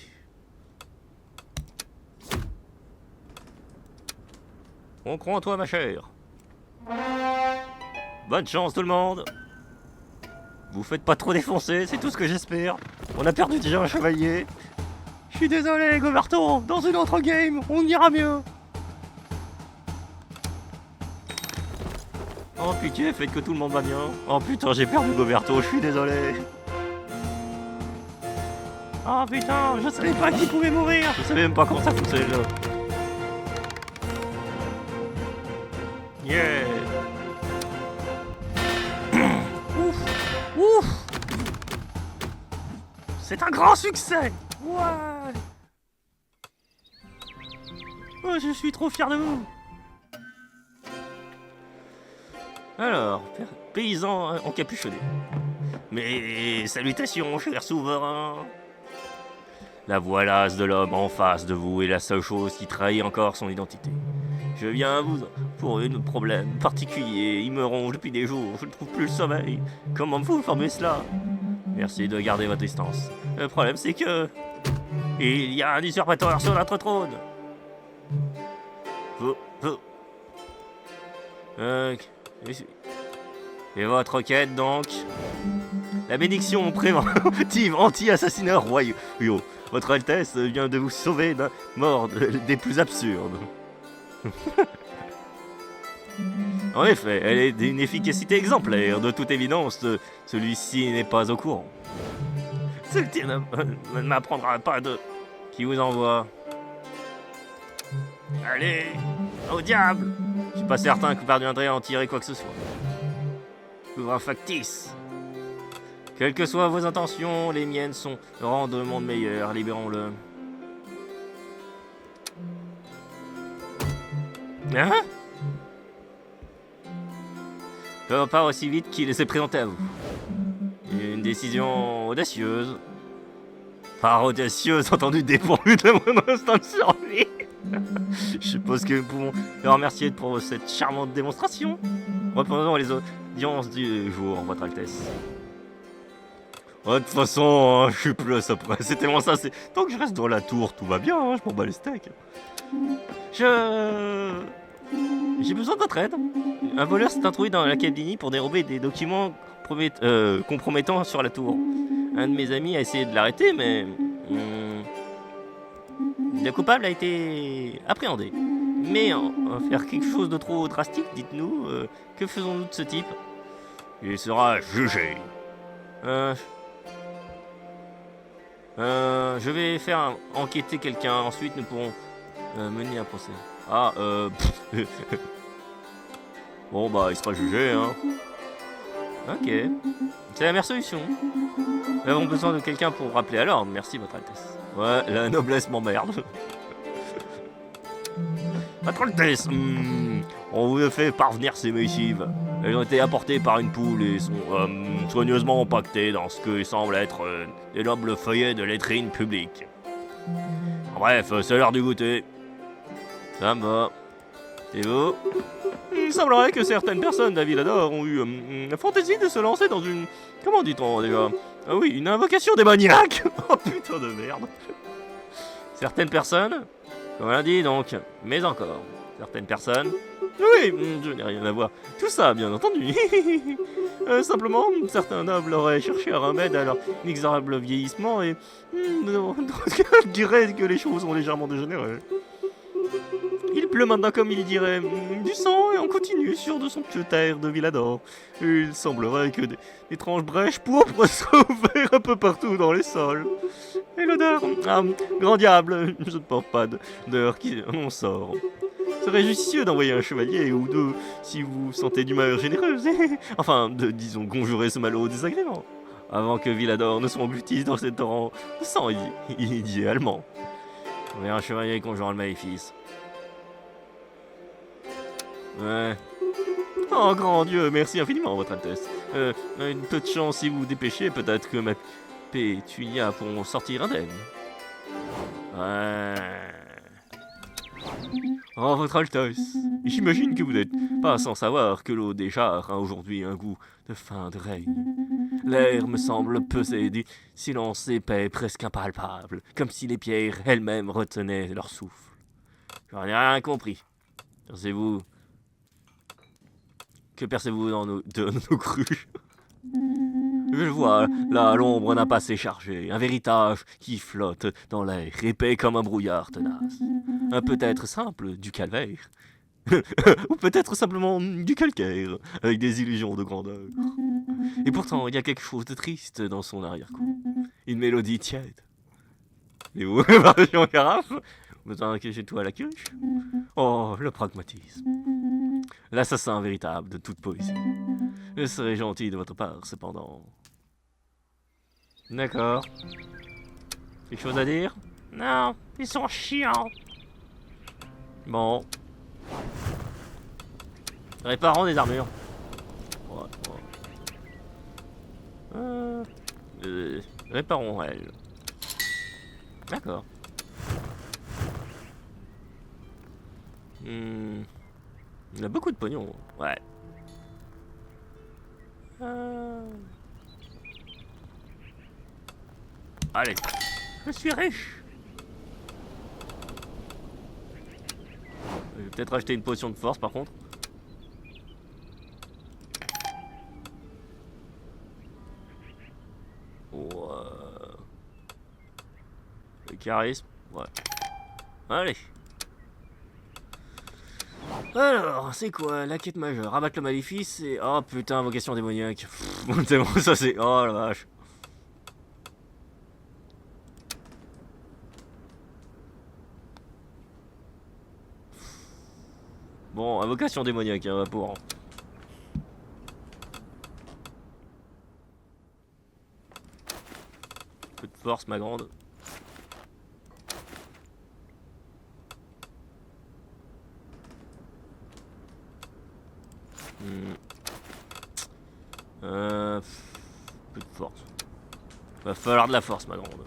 On croit en toi, ma chère. Bonne chance, tout le monde. Vous faites pas trop défoncer, c'est tout ce que j'espère. On a perdu déjà un chevalier. Je suis désolé, Goberto. Dans une autre game, on ira mieux. Oh pitié, faites que tout le monde va bien. Oh putain, j'ai perdu Goberto, je suis désolé. Oh putain, je savais pas qu'il pouvait mourir. Je savais même pas comment ça fonctionnait là. Yeah. Ouf. Ouf. C'est un grand succès. Ouais. Oh, je suis trop fier de vous. Alors, paysan encapuchonné. Mes salutations, cher souverain. La voilace de l'homme en face de vous est la seule chose qui trahit encore son identité. Je viens à vous pour un problème particulier. Il me ronge depuis des jours, je ne trouve plus le sommeil. Comment vous formez cela? Merci de garder votre distance. Le problème c'est que... il y a un usurpateur sur notre trône. Et votre requête donc? La bénédiction préventive anti-assassinat royaux. Votre Altesse vient de vous sauver d'un mort des plus absurdes. En effet, elle est d'une efficacité exemplaire. De toute évidence, celui-ci n'est pas au courant. Celui-ci ne m'apprendra pas de... Qui vous envoie? Allez, au diable! Je suis pas certain que vous parviendrez à en tirer quoi que ce soit. Souverain factice. Quelles que soient vos intentions, les miennes sont rendent le monde meilleur. Libérons-le. Hein? Pas aussi vite qu'il s'est présenté à vous. Une décision audacieuse. Par audacieuse, entendu dépourvu de mon instinct de survie. Je suppose que nous pouvons le remercier pour cette charmante démonstration. Reprenons les audiences du jour, Votre Altesse. De toute façon, je suis plus après. C'est tellement ça, c'est... Tant que je reste dans la tour, tout va bien, je m'en bats les steaks. J'ai besoin de votre aide. Un voleur s'est introduit dans l'académie pour dérober des documents compromettants sur la tour. Un de mes amis a essayé de l'arrêter, mais... le coupable a été appréhendé. Mais faire quelque chose de trop drastique, dites-nous, que faisons-nous de ce type? Il sera jugé. Je vais faire enquêter quelqu'un, ensuite nous pourrons mener un procès. Bon bah il sera jugé, hein. Ok. C'est la meilleure solution. Nous avons besoin de quelqu'un pour rappeler à l'ordre, merci Votre Altesse. Ouais, la noblesse m'emmerde. Votre Altesse, on vous a fait parvenir ces missives. Elles ont été apportées par une poule et sont soigneusement empaquetées dans ce que semble être des nobles feuillets de lettrine publique. Bref, c'est l'heure du goûter. Ça me va. Et vous? Il semblerait que certaines personnes d'Avilador ont eu la fantaisie de se lancer dans une... Comment dit-on déjà? Ah oui, une invocation démoniaque. Oh putain de merde. Certaines personnes, comme on l'a dit donc, mais encore, certaines personnes... Oui, je n'ai rien à voir. Tout ça, bien entendu. Simplement, certains nobles auraient cherché un remède à leur inexorable vieillissement et... je dirais que les choses ont légèrement dégénéré. Il pleut maintenant, comme il dirait, du sang et on continue sur de somptueux terres de Villador. Il semblerait que d'étranges brèches pourpres soient ouvertes un peu partout dans les sols. Et l'odeur... grand diable, je ne porte pas d'odeur qui en sort. serait judicieux d'envoyer un chevalier ou deux si vous sentez d'humeur généreuse. Enfin, disons, conjurer ce malheureux désagrément. Avant que Villador ne s'engloutisse dans ces torrents de sang idéalement. Mais un chevalier conjurant le maléfice. Ouais. Oh grand Dieu, merci infiniment, votre Altesse. Une peu de chance si vous vous dépêchez, peut-être que ma pétunia pourront sortir indemne. Ouais. Oh, votre Altesse, j'imagine que vous n'êtes pas sans savoir que l'eau des jarres a aujourd'hui un goût de fin de règne. L'air me semble peser du silence épais presque impalpable, comme si les pierres elles-mêmes retenaient leur souffle. Je n'ai rien compris. Pensez-vous... Que percevez-vous dans nos crues? Je le vois, là, l'ombre d'un passé chargé, un héritage qui flotte dans l'air, épais comme un brouillard tenace. Un peut-être simple, du calvaire. Ou peut-être simplement du calcaire, avec des illusions de grandeur. Et pourtant, il y a quelque chose de triste dans son arrière-cour. Une mélodie tiède. Et vous, version carafe? Vous en cachez tout à la cuche? Oh, le pragmatisme. L'assassin véritable de toute poésie. Je serais gentil de votre part, cependant. D'accord. Quelque chose à dire? Non, ils sont chiants. Bon. Réparons des armures. Réparons elles. D'accord. Il a beaucoup de pognon. Ouais. Allez. Je suis riche. Je vais peut-être acheter une potion de force par contre. Le charisme. Ouais. Allez. Alors, c'est quoi la quête majeure? Abattre le maléfice et... Oh putain, invocation démoniaque. C'est bon, ça c'est... Oh la vache. Bon, invocation démoniaque, hein, pour... Peu de force, ma grande. Peu de force. Va falloir de la force, ma grande.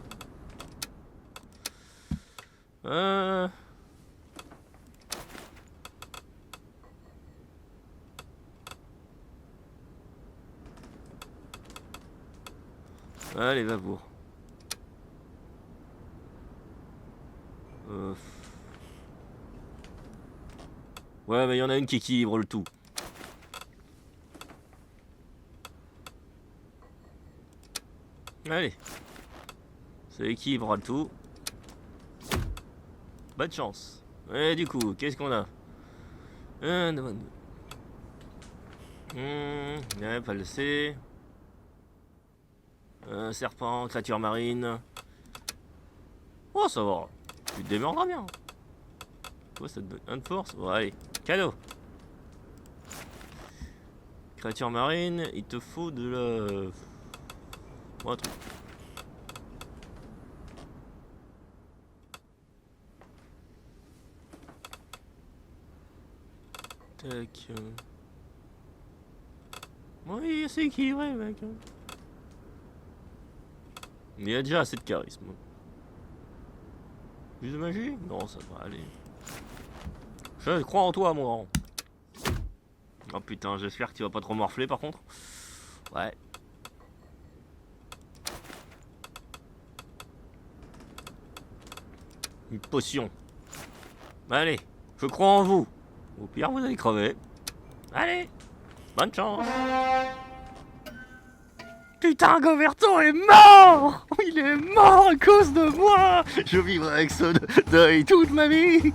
Allez, va pour. Ouais, mais il y en a une qui équilibre le tout. Allez. Ça équilibre le tout. Bonne chance. Et du coup, qu'est-ce qu'on a? Ouais, pas le C. Serpent, créature marine. Oh, ça va. Tu te démerderas bien. Quoi, ça te donne un de force? Ouais, allez. Cadeau. Créature marine, il te faut de la... Bon, un truc. Tac. Oui, c'est équilibré, mec. Il y a déjà assez de charisme. Plus de magie? Non, ça va aller. Je crois en toi, moi. Oh putain, j'espère que tu vas pas trop morfler par contre. Ouais. Une potion. Allez, je crois en vous. Au pire, vous allez crever. Allez, bonne chance. Putain, Goberto est mort! Il est mort à cause de moi! Je vivrai avec ce deuil toute ma vie!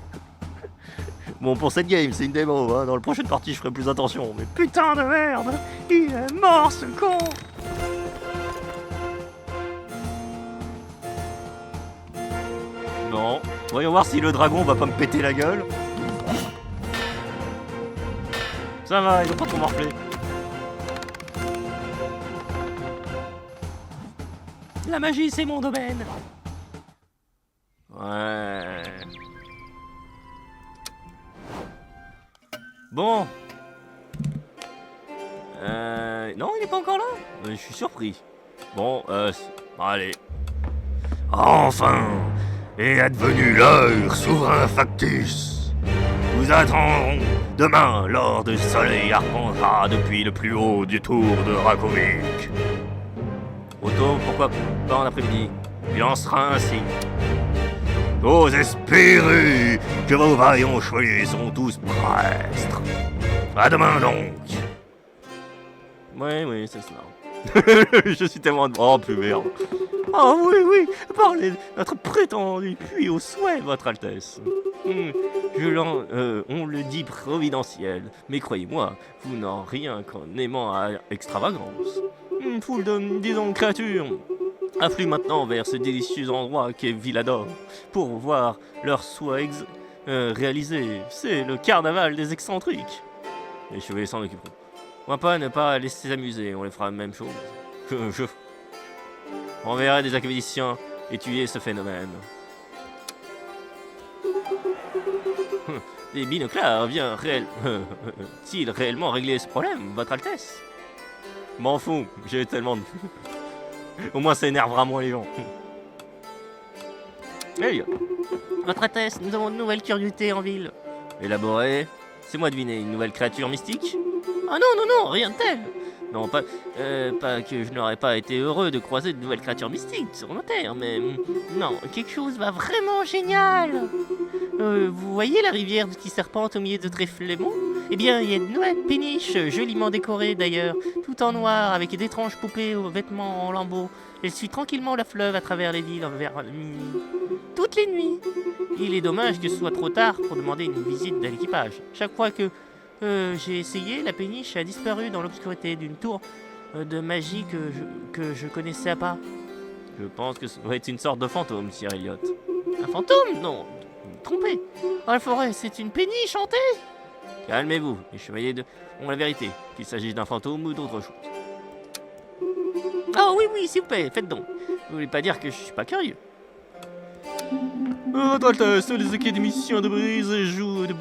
Bon, pour cette game, c'est une démo, hein. Dans le prochaine partie, je ferai plus attention. Mais putain de merde! Il est mort, ce con! Non. Voyons voir si le dragon va pas me péter la gueule. Ça va, ils ont pas trop morflé. La magie, c'est mon domaine. Ouais. Bon. Non, il est pas encore là. Je suis surpris. Bon, allez. Enfin est advenu l'heure, souverain factus. Nous attendrons demain, lors du soleil arpentera depuis le plus haut du tour de Rakovic. Otto, pourquoi pas en après-midi? Il en sera ainsi. J'ose espérer que vos vaillants chevaliers sont tous prestes. À demain donc. Oui, c'est cela. Je suis tellement... Oh, plus merde. Ah oui, parlez de notre prétendu puits au souhait, votre Altesse. On le dit providentiel, mais croyez-moi, vous n'en rien qu'en aimant à extravagance. Une foule de, disons, créatures affluent maintenant vers ce délicieux endroit qu'est Villador pour voir leur souhait réalisé. C'est le carnaval des excentriques. Les chevaliers s'en occuperont. On va pas ne pas laisser s'amuser, on les fera la même chose. Je enverrai des académiciens étudier ce phénomène. Les binoclars viennent-ils réellement régler ce problème, votre Altesse? M'en fous, j'ai tellement de... Au moins ça énervera moins les gens. Hey. Votre Altesse, nous avons une nouvelle curiosité en ville. Élaborée. C'est moi deviner, une nouvelle créature mystique? Ah non, rien de tel. Non, pas que je n'aurais pas été heureux de croiser de nouvelles créatures mystiques sur ma terre, mais non, quelque chose va vraiment génial. Vous voyez la rivière qui serpente au milieu de Tréflémont? Eh bien, il y a une nouvelle péniche, joliment décorée d'ailleurs, tout en noir, avec d'étranges poupées aux vêtements en lambeaux. Elle suit tranquillement la fleuve à travers les villes vers minuit. Toutes les nuits. Il est dommage que ce soit trop tard pour demander une visite de l'équipage. Chaque fois que j'ai essayé, la péniche a disparu dans l'obscurité d'une tour de magie que je connaissais pas. Je pense que ça doit être une sorte de fantôme, Sir Elliot. Un fantôme? Non, trompé. Dans la forêt, c'est une péniche hantée. Calmez-vous, les chevaliers ont la vérité, qu'il s'agisse d'un fantôme ou d'autre chose. Oh oui, s'il vous plaît, faites donc. Vous voulez pas dire que je suis pas curieux? Votre Altesse, les académiciens de Brise jouent de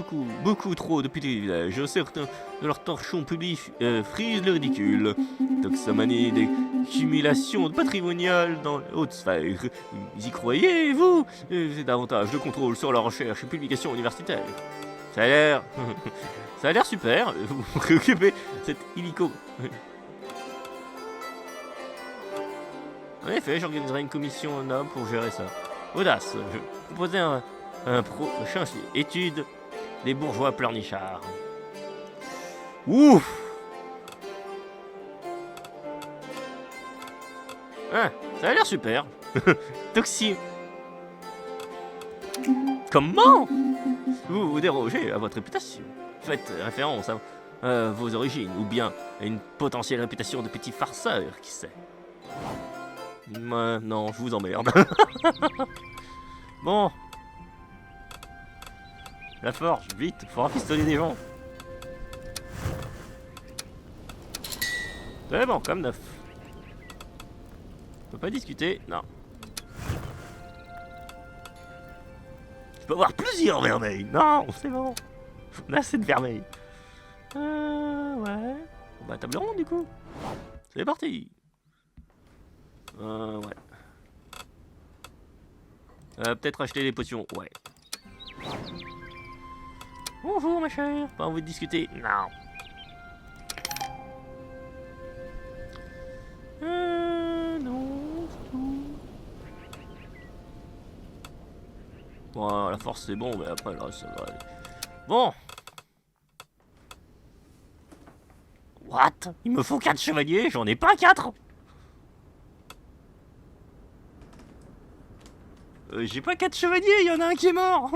beaucoup trop de petits villages. Certains de leurs torchons publics frisent le ridicule. Toxomanie, des cumulations patrimoniales dans les hautes sphères. Vous y croyez, vous? C'est davantage de contrôle sur leurs recherches et publications universitaires. Ça a l'air super. Vous vous préoccupez cette illico. En effet, j'organiserai une commission en homme pour gérer ça. Audace, je proposais un prochain étude des bourgeois pleurnichards. Ouf! Ah, ça a l'air super. Toxi. Comment? Vous dérogez à votre réputation. Faites référence à vos origines, ou bien à une potentielle réputation de petit farceur, qui sait. Non, je vous emmerde. Bon. La forge, vite, faut rafistoler des gens. C'est bon, comme neuf. On peut pas discuter, non. Je peux avoir plusieurs vermeils. Non, c'est bon. On a assez de vermeils. Ouais. On va table ronde du coup. C'est parti. Ouais. Peut-être acheter des potions, ouais. Bonjour ma chère, pas envie de discuter? Non. Non, c'est tout. Bon, la force c'est bon, mais après là ça va aller. Bon. What? Il me faut 4 chevaliers, j'en ai pas 4. J'ai pas 4 chevaliers, il y en a un qui est mort.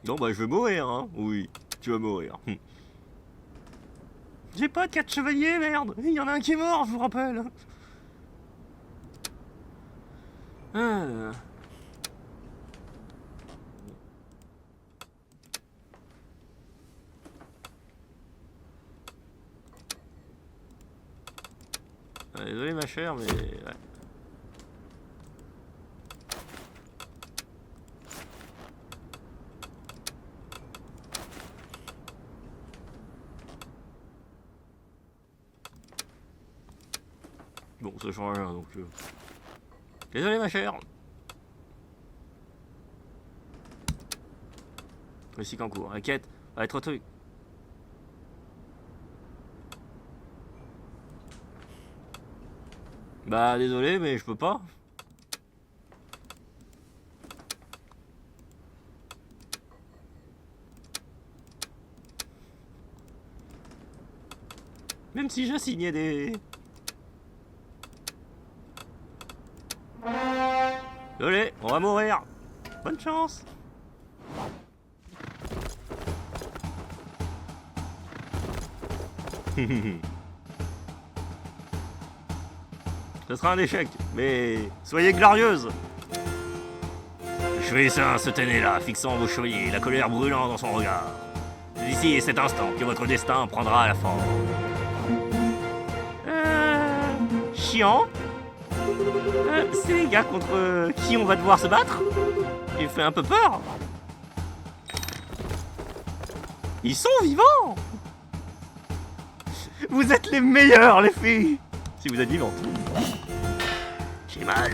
Non bah je vais mourir, hein. Oui, tu vas mourir. J'ai pas de 4 chevaliers, merde. Il y en a un qui est mort, je vous rappelle. Ah. Désolé ma chère, mais... Ouais. Bon, ça change rien, donc... Désolé ma chère. Récit qu'en cours. Inquiète, va être truc. Bah désolé, mais je peux pas. Même si j'assignais des... Désolé, on va mourir. Bonne chance. Ce sera un échec, mais soyez glorieuse. Le chevalier saint se tenait là, fixant vos chevaliers, la colère brûlant dans son regard. C'est ici et cet instant que votre destin prendra la forme. Chiant. C'est les gars contre qui on va devoir se battre. Il fait un peu peur. Ils sont vivants. Vous êtes les meilleurs, les filles. Si vous êtes vivantes. J'ai mal.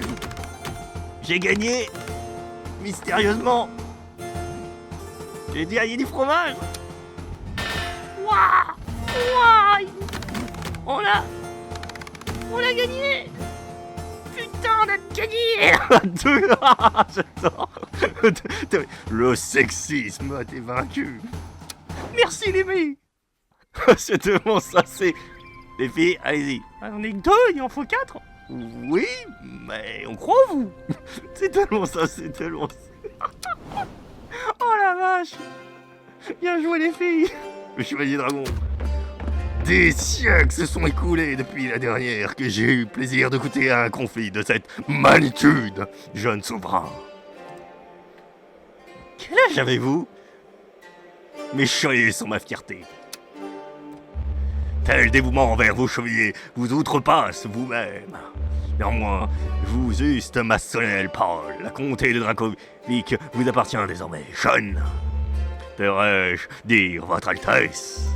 J'ai gagné. Mystérieusement. J'ai gagné du fromage. Waouh. Waouh. On a gagné. Putain, on a gagné. J'adore. Le sexisme a été vaincu. Merci les filles. C'est tellement ça, c'est... Les filles, allez-y. On est que 2, il en faut 4. Oui, mais on croit en vous. C'est tellement ça, c'est tellement ça. Oh la vache. Bien joué les filles. Le chevalier dragon. Des siècles se sont écoulés depuis la dernière que j'ai eu le plaisir de goûter à un conflit de cette magnitude, jeune souverain. Quel âge avez-vous? Mes chevaliers sont ma fierté. Tel dévouement envers vos chevaliers vous outrepasse vous-même. Néanmoins, je vous uste ma solennelle parole. La comté de Dracovic vous appartient désormais, jeune. Pourrais-je dire votre Altesse?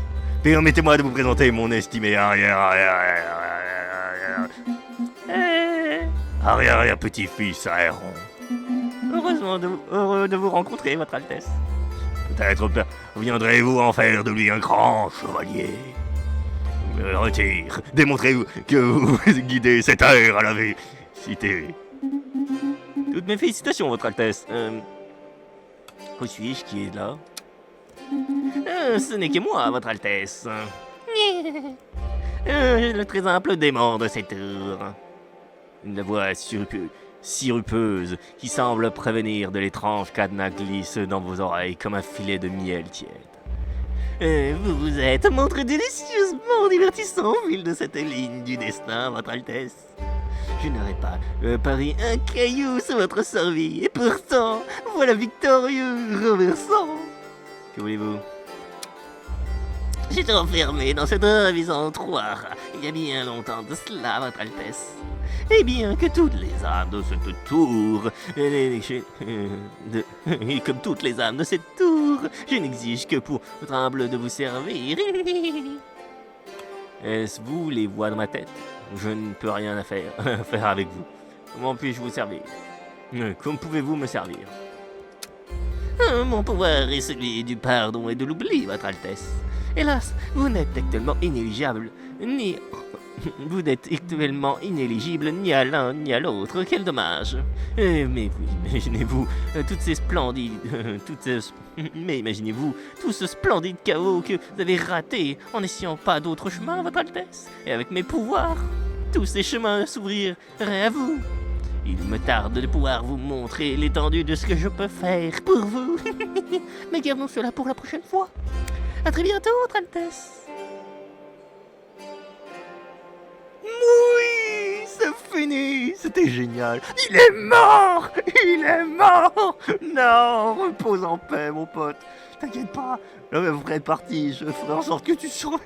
Permettez-moi de vous présenter mon estimé arrière-petit-fils Aéron. Heureux de vous rencontrer, votre Altesse. Peut-être viendrez-vous en faire de lui un grand chevalier. Je me retire. Démontrez-vous que vous guidez cette ère à la cité. Toutes mes félicitations, votre Altesse. Où suis-je qui est là? Ce n'est que moi, votre Altesse. Le très simple démon de cette tour. Une voix sirupeuse qui semble prévenir de l'étrange cadenas glisse dans vos oreilles comme un filet de miel tiède. Vous vous êtes montré délicieusement divertissant au fil de cette ligne du destin, votre Altesse. Je n'aurais pas pari un caillou sur votre survie, et pourtant, voilà victorieux, renversant. Que voulez-vous? J'étais enfermé dans cette avisante trottoir il y a bien longtemps de cela, votre Altesse. Et bien que toutes les âmes de cette tour, et comme toutes les âmes de cette tour, je n'exige que pour votre humble de vous servir. Est-ce vous les voix dans ma tête? Je ne peux rien faire avec vous. Comment puis-je vous servir? Comment pouvez-vous me servir? Mon pouvoir est celui du pardon et de l'oubli, votre Altesse. Hélas, vous n'êtes actuellement inéligible, vous n'êtes actuellement inéligible ni à l'un ni à l'autre. Quel dommage. Mais vous imaginez-vous mais imaginez-vous tout ce splendide chaos que vous avez raté en n'essayant pas d'autre chemin, votre Altesse. Et avec mes pouvoirs, tous ces chemins s'ouvriraient à vous. Il me tarde de pouvoir vous montrer l'étendue de ce que je peux faire pour vous. Mais gardons cela pour la prochaine fois. À très bientôt, votre Altesse. fini. C'était génial. Il est mort. Il est mort. Non, repose en paix, mon pote. T'inquiète pas. La vraie partie, je ferai en sorte que tu survives.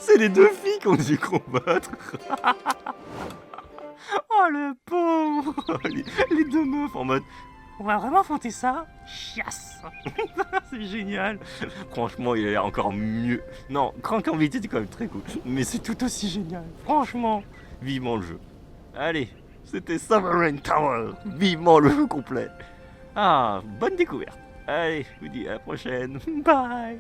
C'est les deux filles qu'on dû combattre. Oh le pauvre. Les deux meufs en mode... On va vraiment affronter ça? Chiasse. C'est génial. Franchement, il a l'air encore mieux. Non, Crank en VT, c'est quand même très cool. Mais c'est tout aussi génial. Franchement, vivement le jeu. Allez, c'était Sovereign Tower. Vivement le jeu complet. Ah, bonne découverte. Allez, je vous dis à la prochaine. Bye.